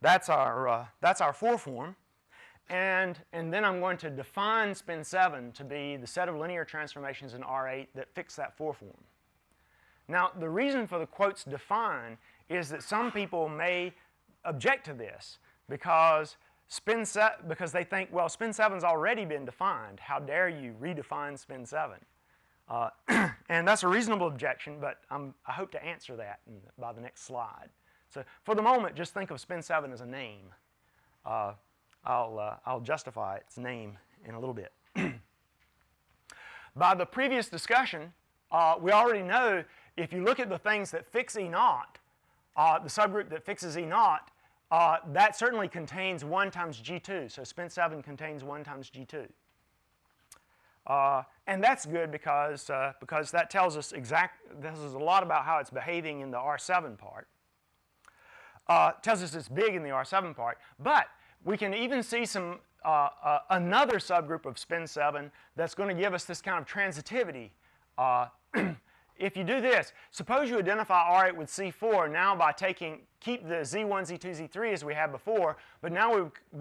That's our 4 form. And then I'm going to define spin 7 to be the set of linear transformations in R8 that fix that 4 form. Now, the reason for the quotes define is that some people may object to this because they think, well, spin 7's already been defined. How dare you redefine spin 7? And that's a reasonable objection, but I hope to answer that by the next slide. So for the moment, just think of spin 7 as a name. I'll justify its name in a little bit. By the previous discussion, we already know if you look at the things that fix E naught, the subgroup that fixes E naught, that certainly contains 1 times G2. So spin 7 contains 1 times G2. And that's good because that tells us a lot about how it's behaving in the R7 part. Tells us it's big in the R7 part. But we can even see another subgroup of spin 7 that's going to give us this kind of transitivity. If you do this, suppose you identify R8 with C4 now by keep the Z1, Z2, Z3 as we had before, but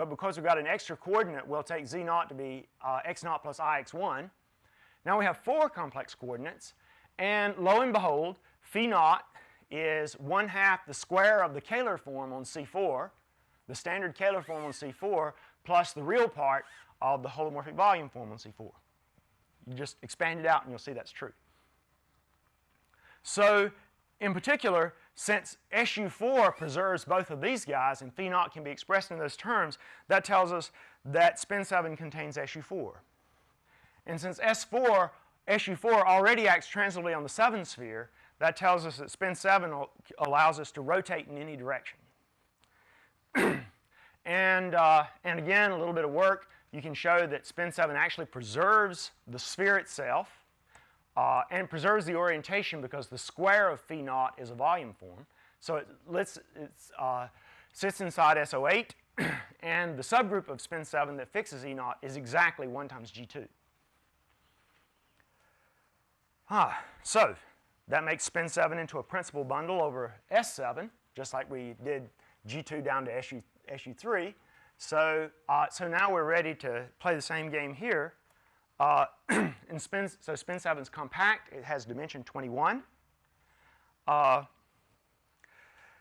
because we've got an extra coordinate, we'll take Z0 to be X0 plus IX1. Now we have 4 complex coordinates, and lo and behold, phi naught is 1/2 the square of the Kähler form on C4, the standard Kähler form on C4, plus the real part of the holomorphic volume form on C4. You just expand it out and you'll see that's true. So, in particular, since SU4 preserves both of these guys and phi naught can be expressed in those terms, that tells us that spin 7 contains SU4. And since SU4 already acts transitively on the 7 sphere, that tells us that spin 7 allows us to rotate in any direction. And again, a little bit of work, you can show that spin 7 actually preserves the sphere itself and preserves the orientation because the square of phi naught is a volume form. So it sits inside SO8, and the subgroup of spin 7 that fixes E naught is exactly 1 times G2. So that makes spin 7 into a principal bundle over S7, just like we did G2 down to SU3. So now we're ready to play the same game here. So spin 7 is compact. It has dimension 21.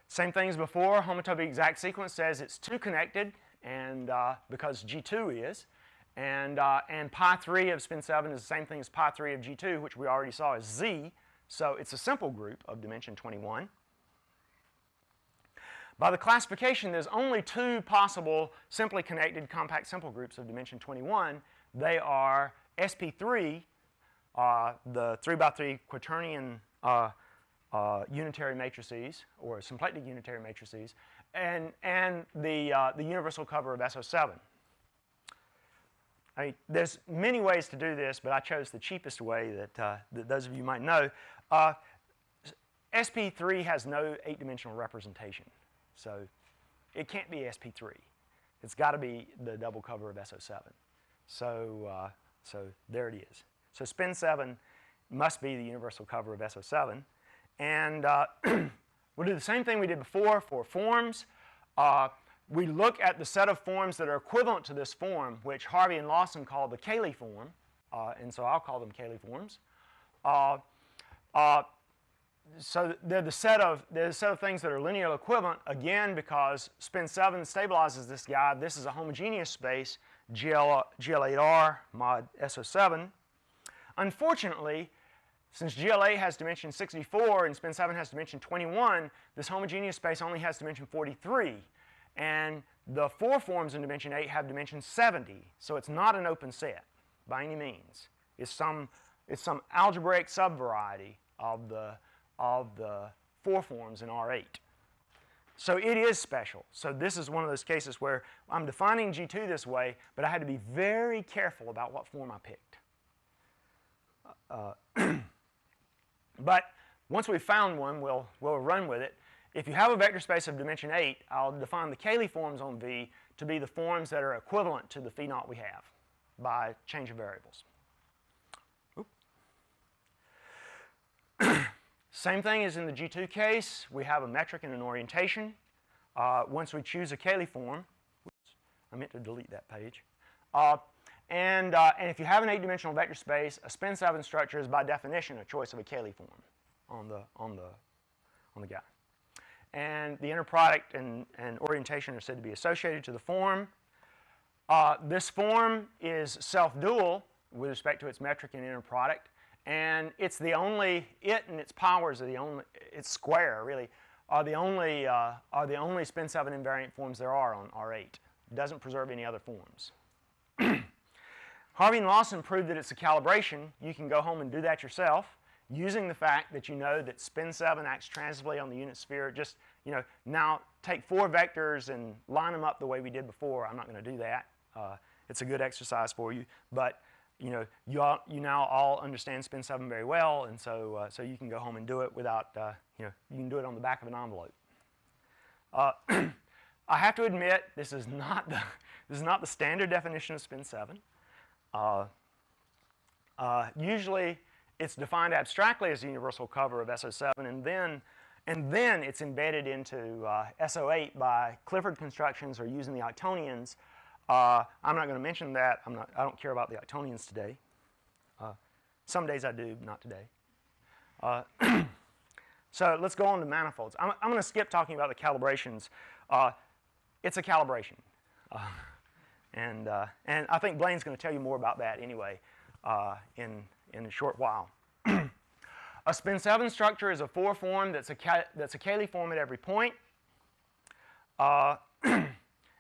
Same thing as before. Homotopy exact sequence says it's 2 connected, and because G2 is. And pi 3 of spin 7 is the same thing as pi 3 of G2, which we already saw as Z. So it's a simple group of dimension 21. By the classification, there's only 2 possible simply connected compact simple groups of dimension 21. They are SP3, the 3×3 quaternion unitary matrices, or symplectic unitary matrices, and the universal cover of SO7. There's many ways to do this, but I chose the cheapest way that those of you might know. SP3 has no 8-dimensional representation, so it can't be SP3. It's got to be the double cover of SO7. So there it is. So spin 7 must be the universal cover of SO7. And we'll do the same thing we did before for forms. We look at the set of forms that are equivalent to this form, which Harvey and Lawson call the Cayley form. And so I'll call them Cayley forms. So they're the set of things that are linearly equivalent, again, because spin 7 stabilizes this guy. This is a homogeneous space, GL8R mod SO7. Unfortunately, since GLA has dimension 64 and spin 7 has dimension 21, this homogeneous space only has dimension 43. And the 4 forms in dimension 8 have dimension 70. So it's not an open set by any means. It's some algebraic subvariety of the 4 forms in R8. So it is special. So this is one of those cases where I'm defining G2 this way, but I had to be very careful about what form I picked. But once we've found one, we'll run with it. If you have a vector space of dimension 8, I'll define the Cayley forms on V to be the forms that are equivalent to the phi naught we have by change of variables. Same thing as in the G2 case. We have a metric and an orientation. Once we choose a Cayley form, oops, I meant to delete that page. And if you have an 8-dimensional vector space, a spin 7 structure is by definition a choice of a Cayley form on the guy. And the inner product and orientation are said to be associated to the form. This form is self-dual with respect to its metric and inner product. And it's the only, it and its powers are the only, its square really, are the only spin 7 invariant forms there are on R8. It doesn't preserve any other forms. Harvey and Lawson proved that it's a calibration. You can go home and do that yourself using the fact that you know that spin 7 acts transitively on the unit sphere. Just, now take 4 vectors and line them up the way we did before. I'm not going to do that. It's a good exercise for you. But you now all understand spin 7 very well, and so you can go home and do it without, you can do it on the back of an envelope. I have to admit, this is not the standard definition of spin 7. Usually, it's defined abstractly as a universal cover of SO7, and then it's embedded into SO8 by Clifford constructions or using the Itonians. I'm not going to mention that. I don't care about the Itonians today. Some days I do, not today. So let's go on to manifolds. I'm going to skip talking about the calibrations. It's a calibration. And I think Blaine's going to tell you more about that anyway in a short while. A spin 7 structure is a 4 form that's a Cayley form at every point.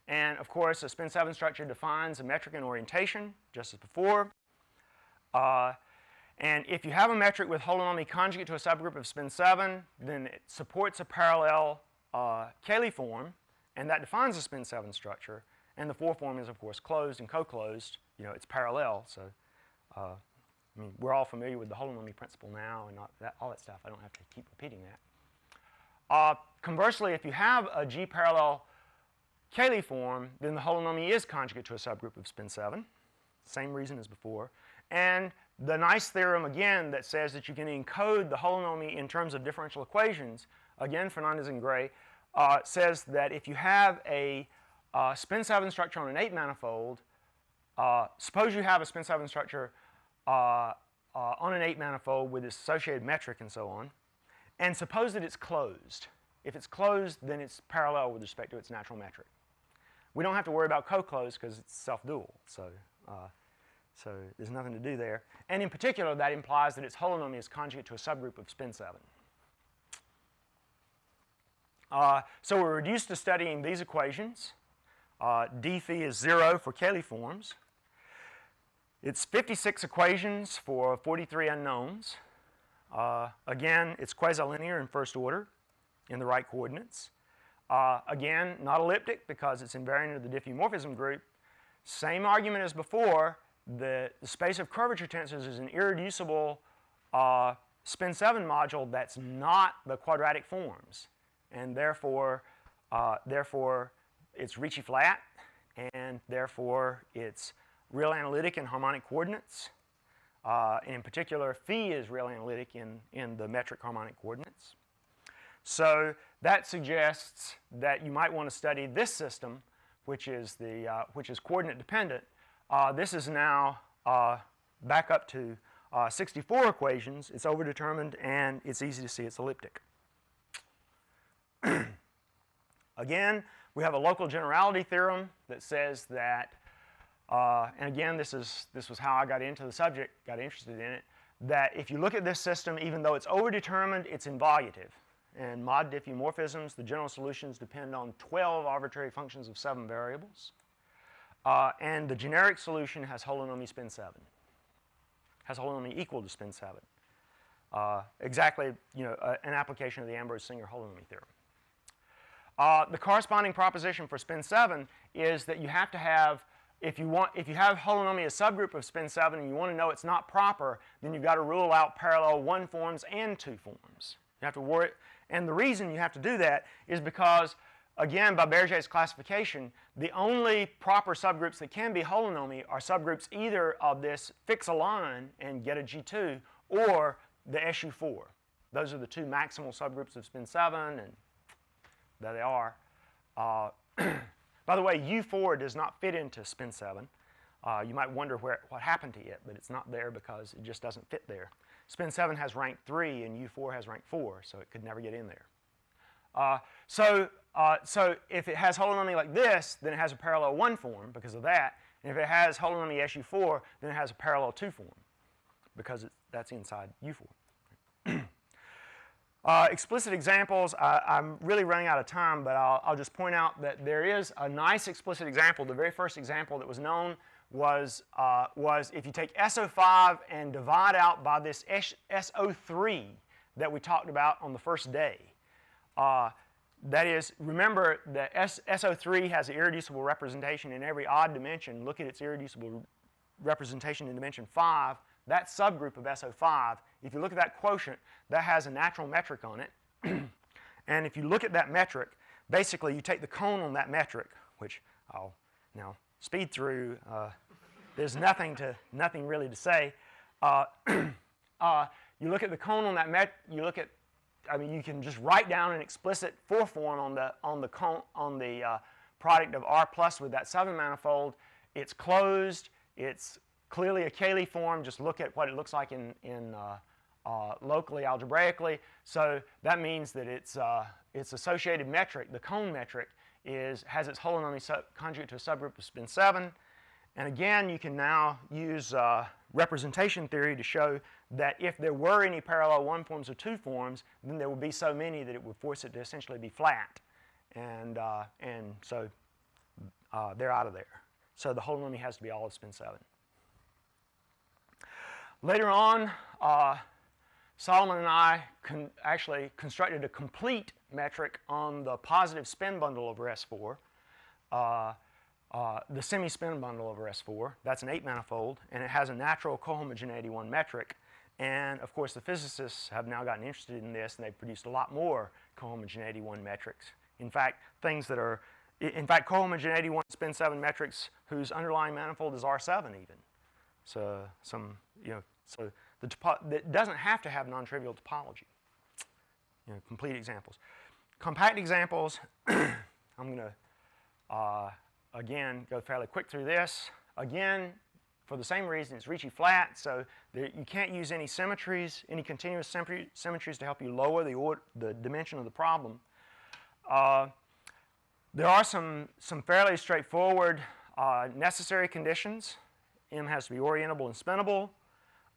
And of course, a spin 7 structure defines a metric and orientation, just as before. And if you have a metric with holonomy conjugate to a subgroup of spin 7, then it supports a parallel Cayley form, and that defines a spin 7 structure. And the 4 form is, of course, closed and co-closed. It's parallel. So, we're all familiar with the holonomy principle now and all that stuff. I don't have to keep repeating that. Conversely, if you have a G parallel Cayley form, then the holonomy is conjugate to a subgroup of spin 7. Same reason as before. And the nice theorem, again, that says that you can encode the holonomy in terms of differential equations, again, Fernandez and Gray, says that if you have a spin 7 structure on an 8 manifold, suppose you have a spin 7 structure on an 8 manifold with its associated metric and so on, and suppose that it's closed. If it's closed, then it's parallel with respect to its natural metric. We don't have to worry about co-closed because it's self-dual, so there's nothing to do there. And in particular, that implies that its holonomy is conjugate to a subgroup of spin 7. So we're reduced to studying these equations. D phi is 0 for Cayley forms. It's 56 equations for 43 unknowns. Again, it's quasi-linear in first order in the right coordinates. Again, not elliptic because it's invariant of the diffeomorphism group. Same argument as before. The space of curvature tensors is an irreducible spin 7 module that's not the quadratic forms, and therefore it's Ricci flat, and therefore it's real analytic in harmonic coordinates. And in particular, phi is real analytic in the metric harmonic coordinates. So that suggests that you might want to study this system, which is coordinate dependent. This is now back up to 64 equations. It's overdetermined, and it's easy to see it's elliptic. Again, we have a local generality theorem that says that, and again, this was how I got into the subject, got interested in it, that if you look at this system, even though it's overdetermined, it's involutive. And mod diffeomorphisms, the general solutions depend on 12 arbitrary functions of 7 variables. And the generic solution has holonomy spin 7. Has holonomy equal to spin 7. Exactly, an application of the Ambrose-Singer holonomy theorem. The corresponding proposition for spin 7 is that you have to have, if you have holonomy as subgroup of spin 7 and you want to know it's not proper, then you've got to rule out parallel 1 forms and 2 forms. You have to worry, and the reason you have to do that is because, again, by Berger's classification, the only proper subgroups that can be holonomy are subgroups either of this fix a line and get a G2 or the SU4. Those are the 2 maximal subgroups of spin 7, and there they are. By the way, U4 does not fit into spin 7. You might wonder what happened to it, but it's not there because it just doesn't fit there. Spin 7 has rank 3 and U4 has rank 4, so it could never get in there. So if it has holonomy like this, then it has a parallel 1 form because of that. And if it has holonomy SU4, then it has a parallel 2 form because that's inside U4. Explicit examples, I'm really running out of time, but I'll just point out that there is a nice explicit example. The very first example that was known was if you take SO5 and divide out by this SO3 that we talked about on the first day. That is, remember that SO3 has an irreducible representation in every odd dimension. Look at its irreducible representation in dimension 5. That subgroup of SO5, if you look at that quotient, that has a natural metric on it. And if you look at that metric, basically you take the cone on that metric, which I'll now speed through. There's nothing really to say. You look at the cone on that you can just write down an explicit 4 form on the product of R plus with that 7 manifold. It's closed. It's clearly a Cayley form. Just look at what it looks like in locally algebraically. So that means that its associated metric, the cone metric, has its holonomy conjugate to a subgroup of spin 7. And again, you can now use representation theory to show that if there were any parallel 1 forms or 2 forms, then there would be so many that it would force it to essentially be flat. And so they're out of there. So the holonomy has to be all of spin 7. Later on, Solomon and I actually constructed a complete metric on the positive spin bundle over S4. The semi-spin bundle over S4, that's an 8 manifold, and it has a natural cohomogeneity 1 metric. And of course, the physicists have now gotten interested in this, and they've produced a lot more cohomogeneity 1 metrics. In fact, cohomogeneity 1 spin 7 metrics whose underlying manifold is R7 even. So that doesn't have to have non-trivial topology. Complete examples. Compact examples, I'm going to again, go fairly quick through this. Again, for the same reason, it's Ricci flat, so you can't use any symmetries, any continuous symmetries to help you lower the dimension of the problem. There are some fairly straightforward necessary conditions. M has to be orientable and spinnable.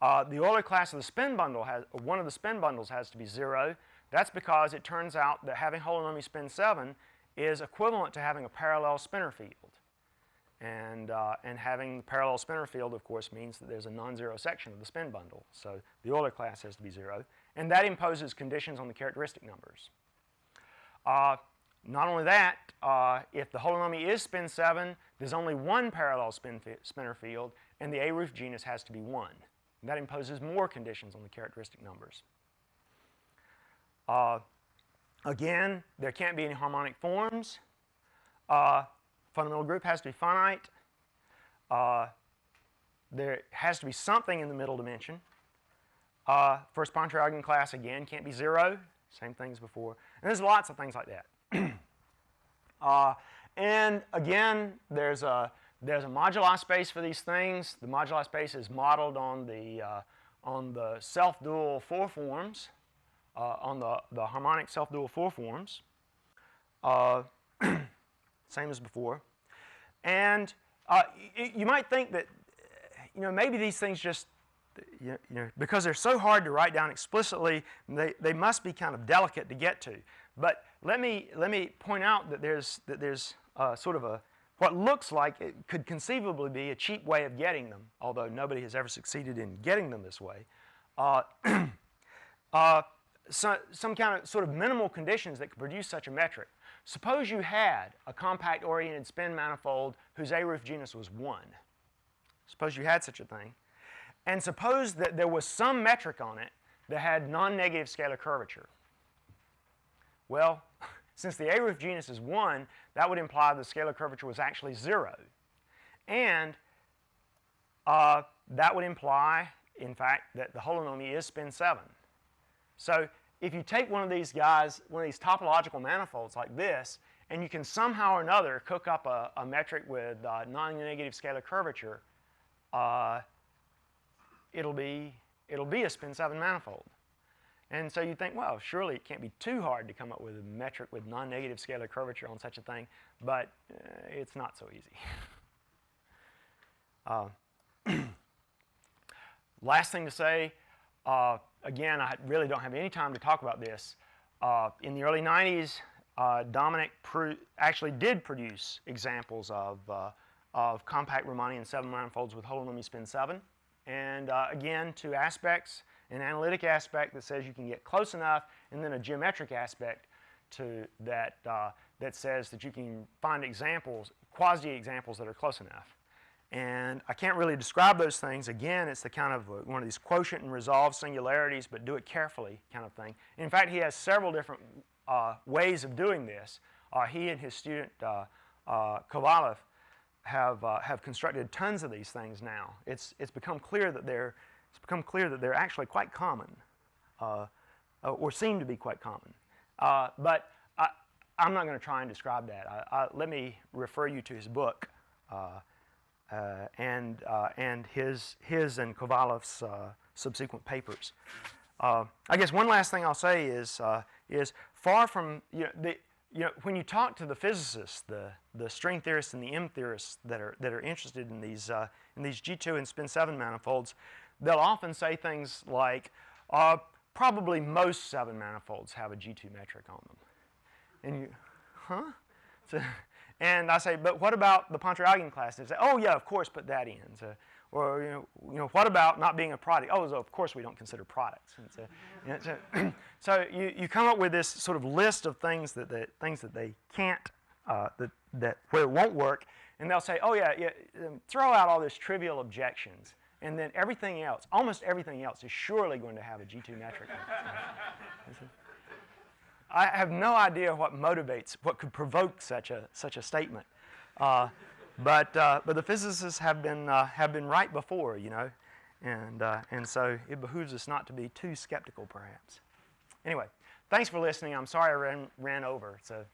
The Euler class of the spin bundle one of the spin bundles has to be 0. That's because it turns out that having holonomy spin 7 is equivalent to having a parallel spinor field. And having the parallel spinor field, of course, means that there's a non-zero section of the spin bundle. So the Euler class has to be 0. And that imposes conditions on the characteristic numbers. Not only that, if the holonomy is spin 7, there's only 1 parallel spinor field, and the A-roof genus has to be 1. And that imposes more conditions on the characteristic numbers. Again, there can't be any harmonic forms. Fundamental group has to be finite. There has to be something in the middle dimension. First Pointare eigenclass, again, can't be 0. Same thing as before. And there's lots of things like that. And again, there's a moduli space for these things. The moduli space is modeled on the self-dual 4 forms. On the harmonic self-dual 4 forms, same as before. And you might think that, maybe these things just because they're so hard to write down explicitly, they must be kind of delicate to get to. But let me point out that there's sort of what looks like it could conceivably be a cheap way of getting them, although nobody has ever succeeded in getting them this way. Some kind of sort of minimal conditions that could produce such a metric. Suppose you had a compact oriented spin manifold whose A-roof genus was 1. Suppose you had such a thing. And suppose that there was some metric on it that had non-negative scalar curvature. Well, since the A-roof genus is 1, that would imply the scalar curvature was actually 0. And that would imply, in fact, that the holonomy is spin 7. So if you take one of these guys, one of these topological manifolds like this, and you can somehow or another cook up a metric with non-negative scalar curvature, it'll be a spin 7 manifold. And so you think, well, surely it can't be too hard to come up with a metric with non-negative scalar curvature on such a thing, but it's not so easy. Last thing to say, again, I really don't have any time to talk about this. In the early 90s, Dominic actually did produce examples of compact Riemannian 7 manifolds with holonomy spin 7. And again, 2 aspects, an analytic aspect that says you can get close enough, and then a geometric aspect that says that you can find examples, quasi-examples that are close enough. And I can't really describe those things. Again, it's the kind of one of these quotient and resolve singularities, but do it carefully kind of thing. In fact, he has several different ways of doing this. He and his student Kovalov have constructed tons of these things now. It's become clear that they're actually quite common, or seem to be quite common. But I'm not going to try and describe that. Let me refer you to his book. And his and Kovalov's subsequent papers. I guess one last thing I'll say is far from when you talk to the physicists, the string theorists and the M theorists that are interested in these G2 and spin 7 manifolds, they'll often say things like, probably most 7 manifolds have a G2 metric on them, and you, huh? So, and I say, but what about the Pontryagin class? And they say, oh yeah, of course, put that in. So, or what about not being a product? Oh, so of course we don't consider products. And so, so you come up with this sort of list of things that they can't, where it won't work, and they'll say, oh yeah, throw out all these trivial objections, and then everything else, almost everything else, is surely going to have a G2 metric. I have no idea what motivates, what could provoke such a statement, but the physicists have been right before, and so it behooves us not to be too skeptical, perhaps. Anyway, thanks for listening. I'm sorry I ran over. So.